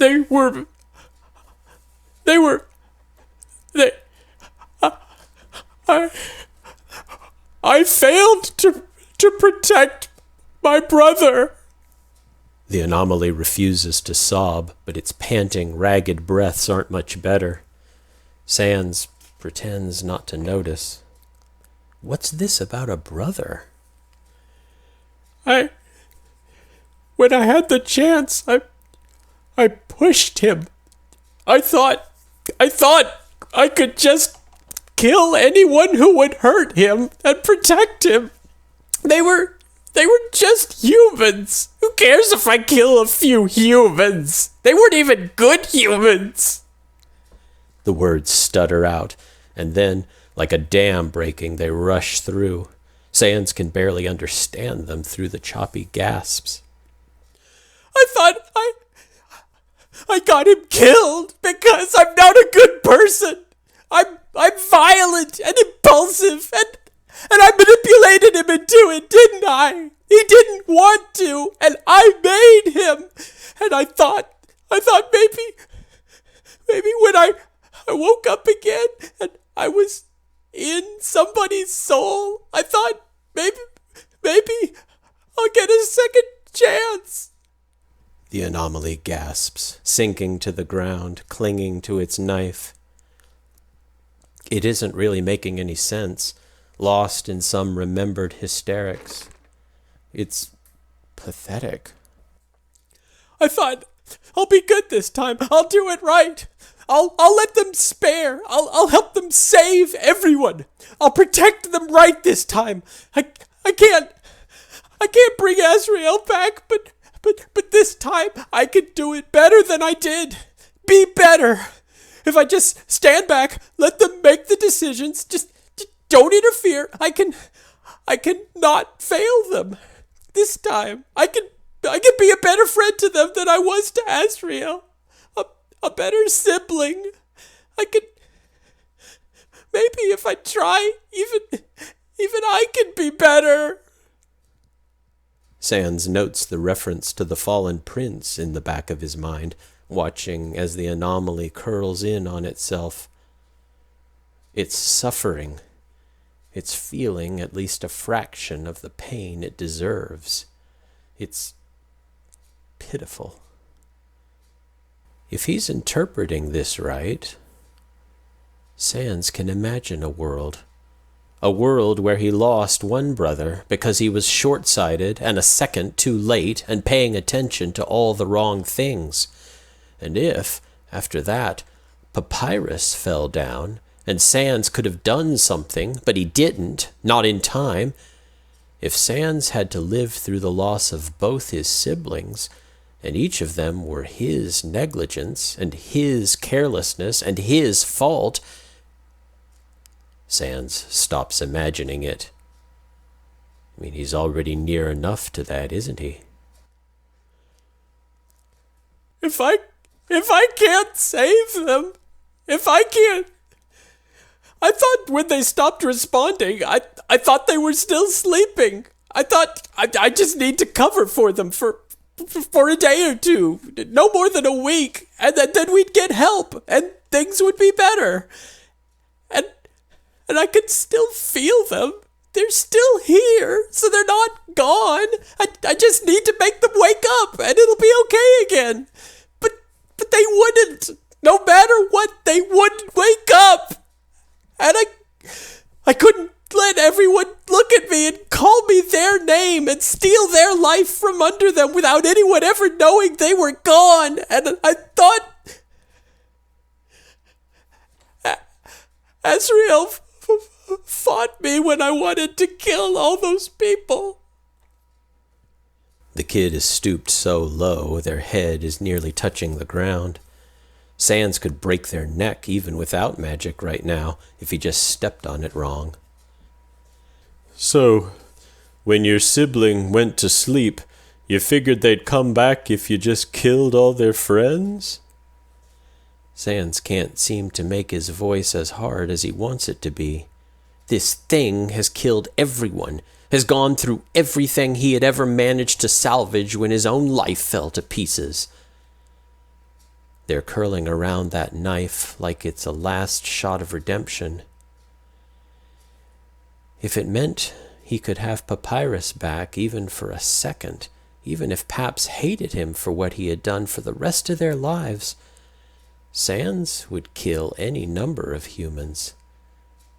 I failed to protect my brother. The anomaly refuses to sob, but its panting, ragged breaths aren't much better. Sans pretends not to notice. What's this about a brother? When I had the chance, I pushed him. I thought I could just kill anyone who would hurt him and protect him. They were just humans. Who cares if I kill a few humans? They weren't even good humans. The words stutter out, and then, like a dam breaking, they rush through. Sans can barely understand them through the choppy gasps. I thought I got him killed because I'm not a good person. I'm violent and impulsive, and I manipulated him into it, didn't I? He didn't want to, and I made him. And I thought maybe when I woke up again and I was in somebody's soul, I thought maybe I'll get a second chance. The anomaly gasps, sinking to the ground, clinging to its knife. It isn't really making any sense, lost in some remembered hysterics. It's pathetic. I thought, I'll be good this time. I'll do it right. I'll let them spare. I'll help them save everyone. I'll protect them right this time. I can't bring Azrael back, but this time I can do it better than I did. Be better. If I just stand back, let them make the decisions, just don't interfere, I can not fail them. This time, I can be a better friend to them than I was to Azrael. A better sibling. Maybe if I try, even I can be better. Sans notes the reference to the fallen prince in the back of his mind, watching as the anomaly curls in on itself. It's suffering. It's feeling at least a fraction of the pain it deserves. It's pitiful. If he's interpreting this right, Sans can imagine a world where he lost one brother because he was short-sighted and a second too late and paying attention to all the wrong things. And if, after that, Papyrus fell down, and Sans could have done something, but he didn't, not in time, if Sans had to live through the loss of both his siblings, and each of them were his negligence and his carelessness and his fault, Sans stops imagining it. I mean, he's already near enough to that, isn't he? If I can't save them, if I can't I thought when they stopped responding, I thought they were still sleeping. I thought I just need to cover for them for a day or two, no more than a week, and then we'd get help, and things would be better. And I can still feel them. They're still here, so they're not gone. I just need to make them wake up, and it'll be okay again. But they wouldn't. No matter what, they wouldn't wake up. And I couldn't let everyone look at me and call me their name and steal their life from under them without anyone ever knowing they were gone. And I thought Azrael fought me when I wanted to kill all those people. The kid is stooped so low their head is nearly touching the ground. Sans could break their neck even without magic right now if he just stepped on it wrong. So, when your sibling went to sleep, you figured they'd come back if you just killed all their friends? Sans can't seem to make his voice as hard as he wants it to be. This thing has killed everyone, has gone through everything he had ever managed to salvage when his own life fell to pieces. They're curling around that knife like it's a last shot of redemption. If it meant he could have Papyrus back even for a second, even if Paps hated him for what he had done for the rest of their lives, Sans would kill any number of humans.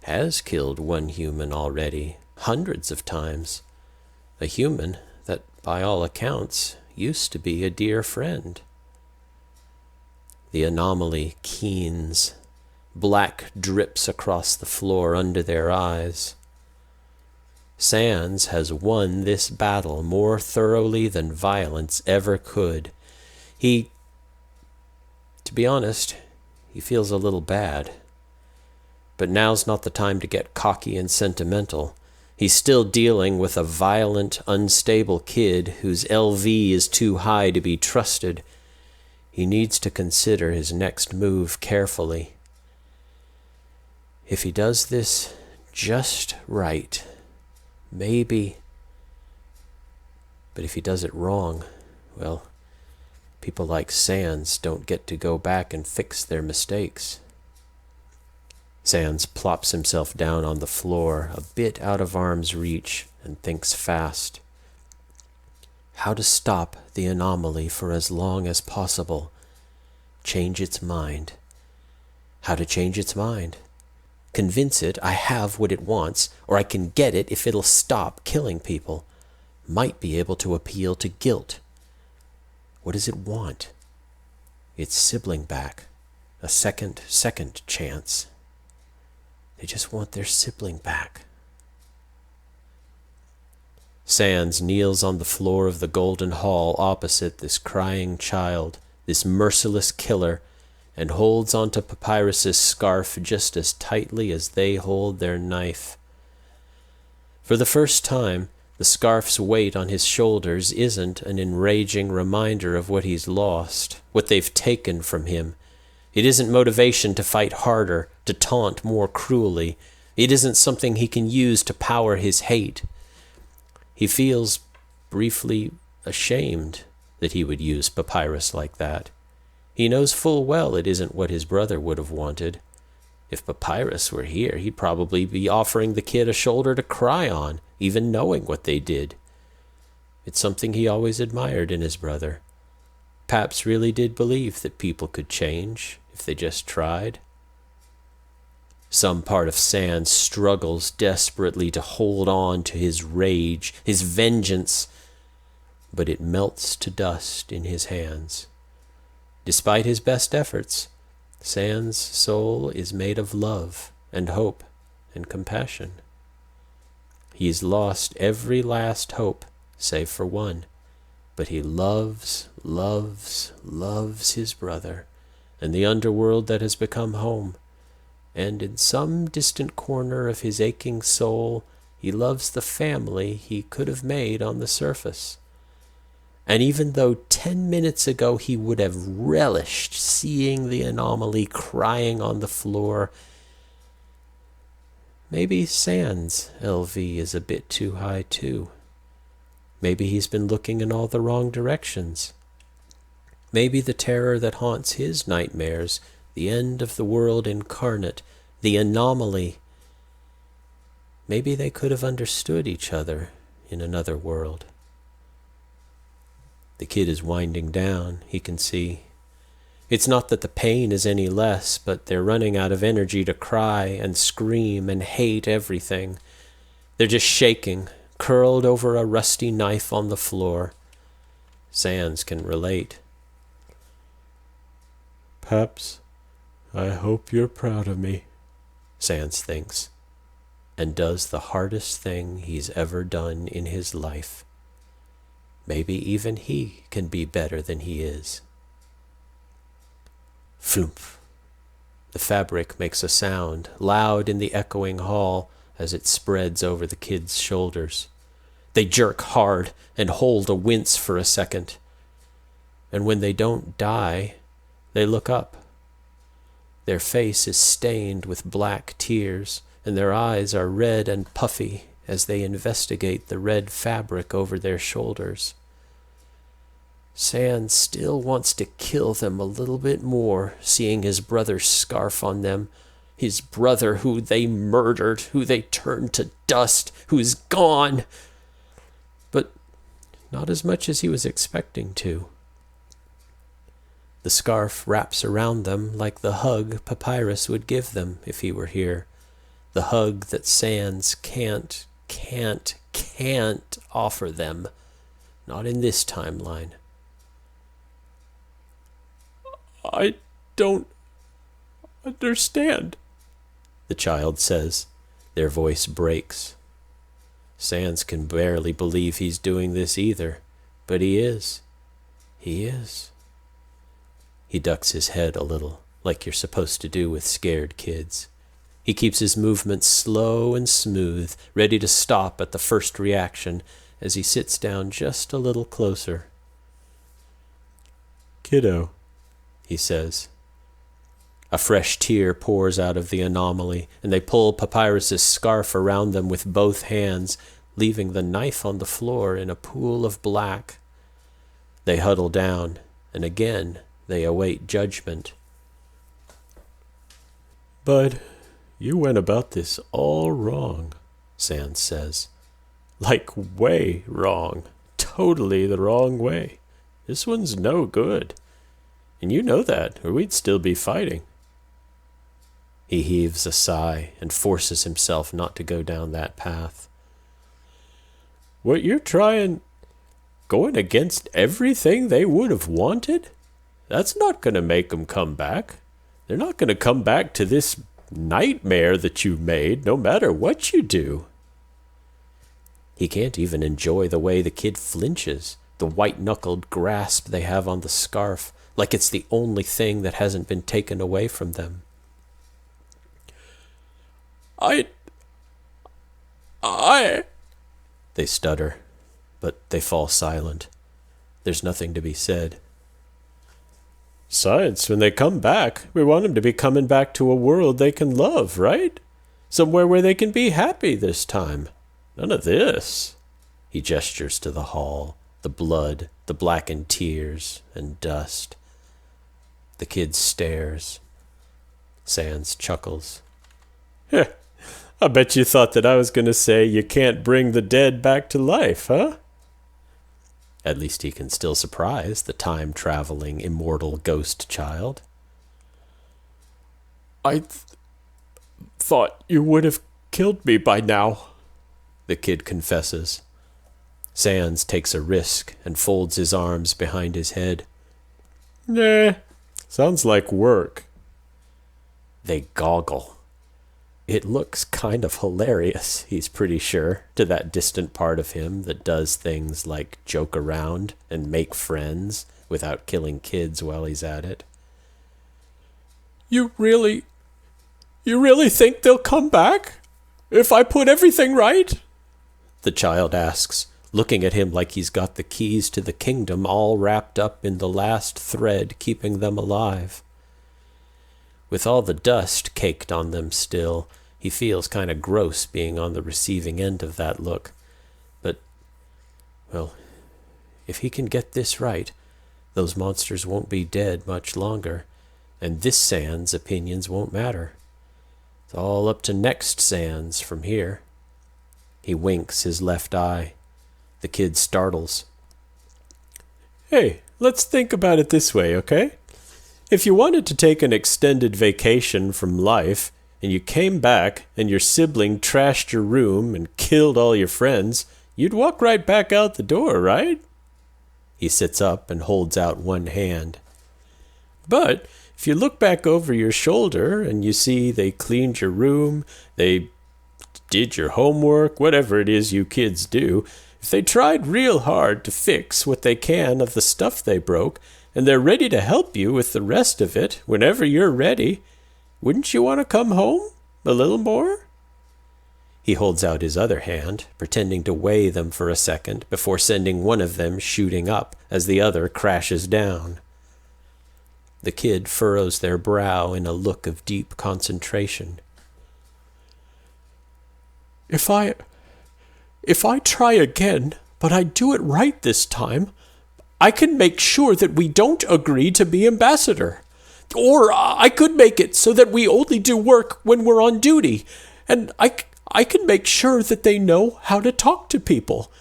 Has killed one human already, hundreds of times. A human that, by all accounts, used to be a dear friend. The anomaly keens. Black drips across the floor under their eyes. Sans has won this battle more thoroughly than violence ever could. To be honest, he feels a little bad. But now's not the time to get cocky and sentimental. He's still dealing with a violent, unstable kid whose LV is too high to be trusted. He needs to consider his next move carefully. If he does this just right, maybe. But if he does it wrong, well, people like Sans don't get to go back and fix their mistakes. Sans plops himself down on the floor, a bit out of arm's reach, and thinks fast. How to stop the anomaly for as long as possible. Change its mind. How to change its mind? Convince it I have what it wants, or I can get it if it'll stop killing people. Might be able to appeal to guilt. What does it want? Its sibling back. A second chance. They just want their sibling back. Sans kneels on the floor of the golden hall opposite this crying child, this merciless killer, and holds onto Papyrus's scarf just as tightly as they hold their knife. For the first time, the scarf's weight on his shoulders isn't an enraging reminder of what he's lost, what they've taken from him. It isn't motivation to fight harder, to taunt more cruelly. It isn't something he can use to power his hate. He feels briefly ashamed that he would use Papyrus like that. He knows full well it isn't what his brother would have wanted. If Papyrus were here, he'd probably be offering the kid a shoulder to cry on, even knowing what they did. It's something he always admired in his brother. Paps really did believe that people could change if they just tried. Some part of Sans struggles desperately to hold on to his rage, his vengeance, but it melts to dust in his hands. Despite his best efforts, Sans' soul is made of love and hope and compassion. He's lost every last hope, save for one, but he loves his brother and the underworld that has become home. And in some distant corner of his aching soul, he loves the family he could have made on the surface. And even though 10 minutes ago he would have relished seeing the anomaly crying on the floor, Maybe Sans LV is a bit too high too. Maybe he's been looking in all the wrong directions. Maybe the terror that haunts his nightmares, the end of the world incarnate, the anomaly, maybe they could have understood each other in another world. The kid is winding down, he can see. It's not that the pain is any less, but they're running out of energy to cry and scream and hate everything. They're just shaking, curled over a rusty knife on the floor. Sans can relate. Perhaps I hope you're proud of me, Sans thinks, and does the hardest thing he's ever done in his life. Maybe even he can be better than he is. Floomp. The fabric makes a sound, loud in the echoing hall, as it spreads over the kid's shoulders. They jerk hard and hold a wince for a second. And when they don't die, they look up. Their face is stained with black tears, and their eyes are red and puffy as they investigate the red fabric over their shoulders. Sans still wants to kill them a little bit more, seeing his brother's scarf on them. His brother who they murdered, who they turned to dust, who's gone. But not as much as he was expecting to. The scarf wraps around them like the hug Papyrus would give them if he were here. The hug that Sans can't offer them. Not in this timeline. I don't understand, the child says. Their voice breaks. Sans can barely believe he's doing this either, but he is. He is. He ducks his head a little, like you're supposed to do with scared kids. He keeps his movements slow and smooth, ready to stop at the first reaction as he sits down just a little closer. Kiddo, he says. A fresh tear pours out of the anomaly, and they pull Papyrus's scarf around them with both hands, leaving the knife on the floor in a pool of black. They huddle down, and again they await judgment. But you went about this all wrong, Sans says. Like way wrong. Totally the wrong way. This one's no good. And you know that, or we'd still be fighting. He heaves a sigh and forces himself not to go down that path. What you're going against everything they would have wanted? That's not going to make them come back. They're not going to come back to this nightmare that you made, no matter what you do. He can't even enjoy the way the kid flinches, the white-knuckled grasp they have on the scarf, like it's the only thing that hasn't been taken away from them. I... They stutter, but they fall silent. There's nothing to be said. Science, when they come back, we want them to be coming back to a world they can love, right? Somewhere where they can be happy this time. None of this. He gestures to the hall, the blood, the blackened tears, and dust. The kid stares. Sans chuckles. I bet you thought that I was going to say you can't bring the dead back to life, huh? At least he can still surprise the time-traveling, immortal ghost child. I thought you would have killed me by now, the kid confesses. Sans takes a risk and folds his arms behind his head. Nah, sounds like work. They goggle. It looks kind of hilarious, he's pretty sure, to that distant part of him that does things like joke around and make friends without killing kids while he's at it. You really think they'll come back? If I put everything right? The child asks, looking at him like he's got the keys to the kingdom all wrapped up in the last thread keeping them alive. With all the dust caked on them still, He feels kind of gross being on the receiving end of that look. But, well, if he can get this right, those monsters won't be dead much longer, and this Sans' opinions won't matter. It's all up to next Sans from here. He winks his left eye. The kid startles. Hey, let's think about it this way, okay? If you wanted to take an extended vacation from life, and you came back and your sibling trashed your room and killed all your friends, you'd walk right back out the door, right? He sits up and holds out one hand. But if you look back over your shoulder and you see they cleaned your room, they did your homework, whatever it is you kids do, if they tried real hard to fix what they can of the stuff they broke, and they're ready to help you with the rest of it whenever you're ready, wouldn't you want to come home a little more? He holds out his other hand, pretending to weigh them for a second before sending one of them shooting up as the other crashes down. The kid furrows their brow in a look of deep concentration. If I try again, but I do it right this time, I can make sure that we don't agree to be ambassador. Or I could make it so that we only do work when we're on duty. And I can make sure that they know how to talk to people.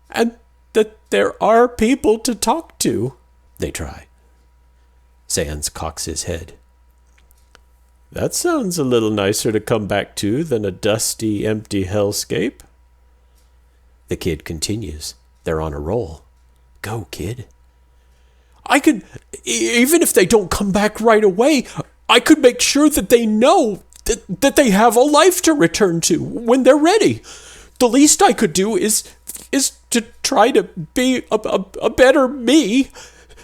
And that there are people to talk to. They try. Sans cocks his head. That sounds a little nicer to come back to than a dusty, empty hellscape. The kid continues. They're on a roll. Go, kid. I could, even if they don't come back right away, I could make sure that they know that they have a life to return to when they're ready. The least I could do is to try to be a better me,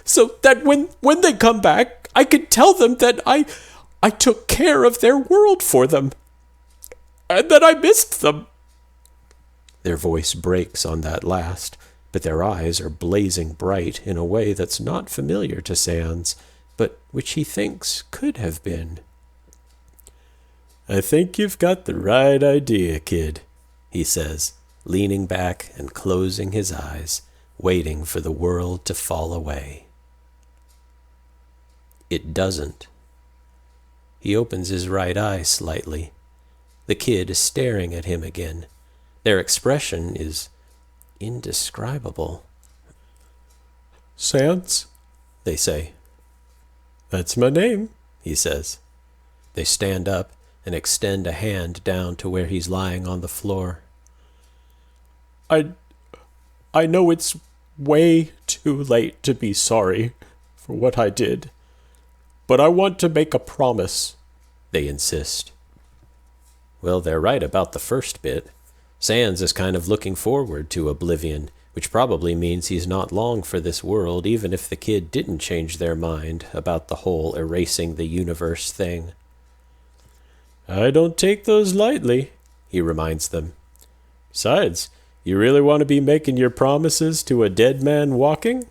so that when they come back, I could tell them that I took care of their world for them, and that I missed them. Their voice breaks on that last, but their eyes are blazing bright in a way that's not familiar to Sans, but which he thinks could have been. I think you've got the right idea, kid, he says, leaning back and closing his eyes, waiting for the world to fall away. It doesn't. He opens his right eye slightly. The kid is staring at him again. Their expression is indescribable. Sans, they say. That's my name, he says. They stand up and extend a hand down to where he's lying on the floor. I know it's way too late to be sorry for what I did, but I want to make a promise, they insist. Well, they're right about the first bit. Sans is kind of looking forward to oblivion, which probably means he's not long for this world, even if the kid didn't change their mind about the whole erasing the universe thing. I don't take those lightly, he reminds them. Besides, you really want to be making your promises to a dead man walking?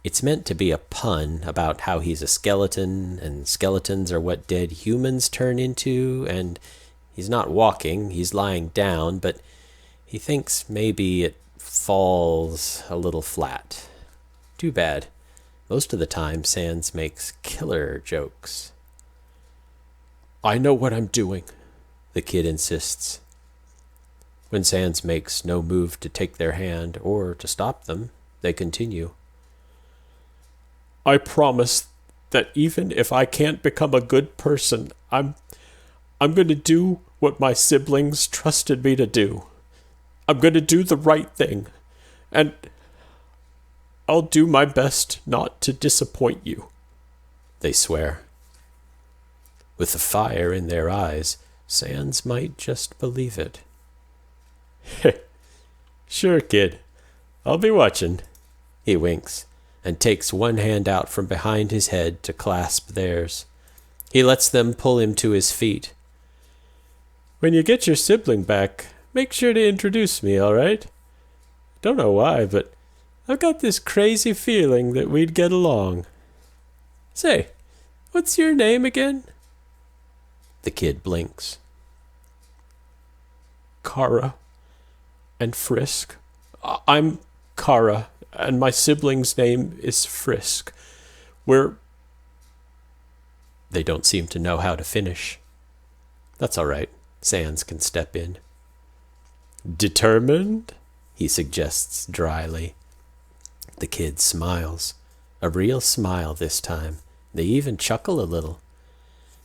It's meant to be a pun about how he's a skeleton, and skeletons are what dead humans turn into, and he's not walking, he's lying down, but he thinks maybe it falls a little flat. Too bad. Most of the time, Sans makes killer jokes. I know what I'm doing, the kid insists. When Sans makes no move to take their hand or to stop them, they continue. I promise that even if I can't become a good person, I'm going to do what my siblings trusted me to do. I'm going to do the right thing, and I'll do my best not to disappoint you, they swear. With the fire in their eyes, Sans might just believe it. Sure, kid. I'll be watching. He winks and takes one hand out from behind his head to clasp theirs. He lets them pull him to his feet. When you get your sibling back, make sure to introduce me, all right? Don't know why, but I've got this crazy feeling that we'd get along. Say, what's your name again? The kid blinks. Kara and Frisk. I'm Kara, and my sibling's name is Frisk. They don't seem to know how to finish. That's all right. Sans can step in. Determined? He suggests dryly. The kid smiles. A real smile this time. They even chuckle a little.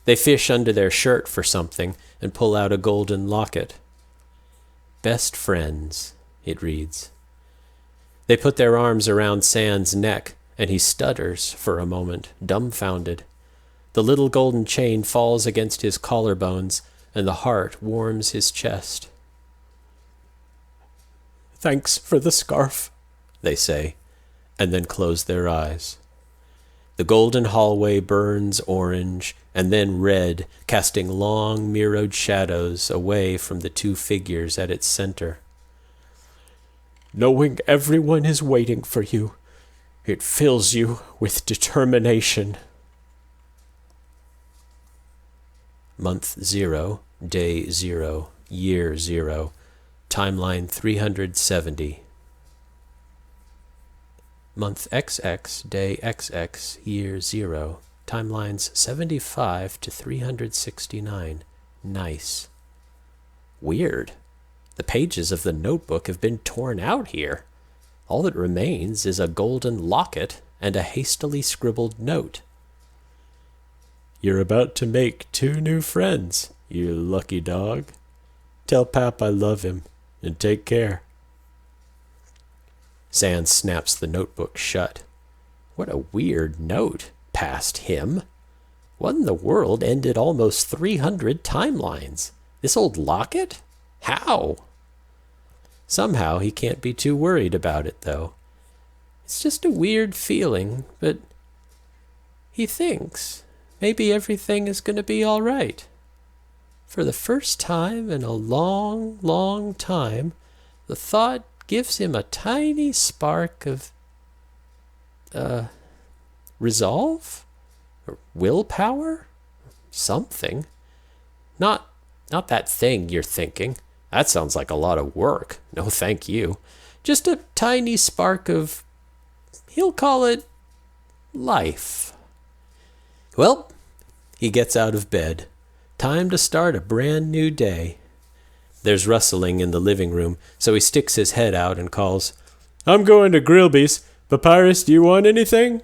They fish under their shirt for something and pull out a golden locket. Best friends, it reads. They put their arms around Sans' neck, and he stutters for a moment, dumbfounded. The little golden chain falls against his collarbones, and the heart warms his chest. Thanks for the scarf, they say, and then close their eyes. The golden hallway burns orange and then red, casting long mirrored shadows away from the two figures at its center. Knowing everyone is waiting for you, it fills you with determination. Month 0, day 0, year 0, timeline 370. Month XX, day XX, year 0, timelines 75 to 369. Nice. Weird. The pages of the notebook have been torn out here. All that remains is a golden locket and a hastily scribbled note. You're about to make 2 new friends, you lucky dog. Tell Pap I love him, and take care. Sans snaps the notebook shut. What a weird note. Past him. What in the world ended almost 300 timelines? This old locket? How? Somehow he can't be too worried about it, though. It's just a weird feeling, but he thinks maybe everything is going to be all right. For the first time in a long, long time, the thought gives him a tiny spark of resolve? Or willpower? Something. Not that thing you're thinking. That sounds like a lot of work. No thank you. Just a tiny spark of, he'll call it, life. Well, he gets out of bed. Time to start a brand new day. There's rustling in the living room, so he sticks his head out and calls, I'm going to Grillby's. Papyrus, do you want anything?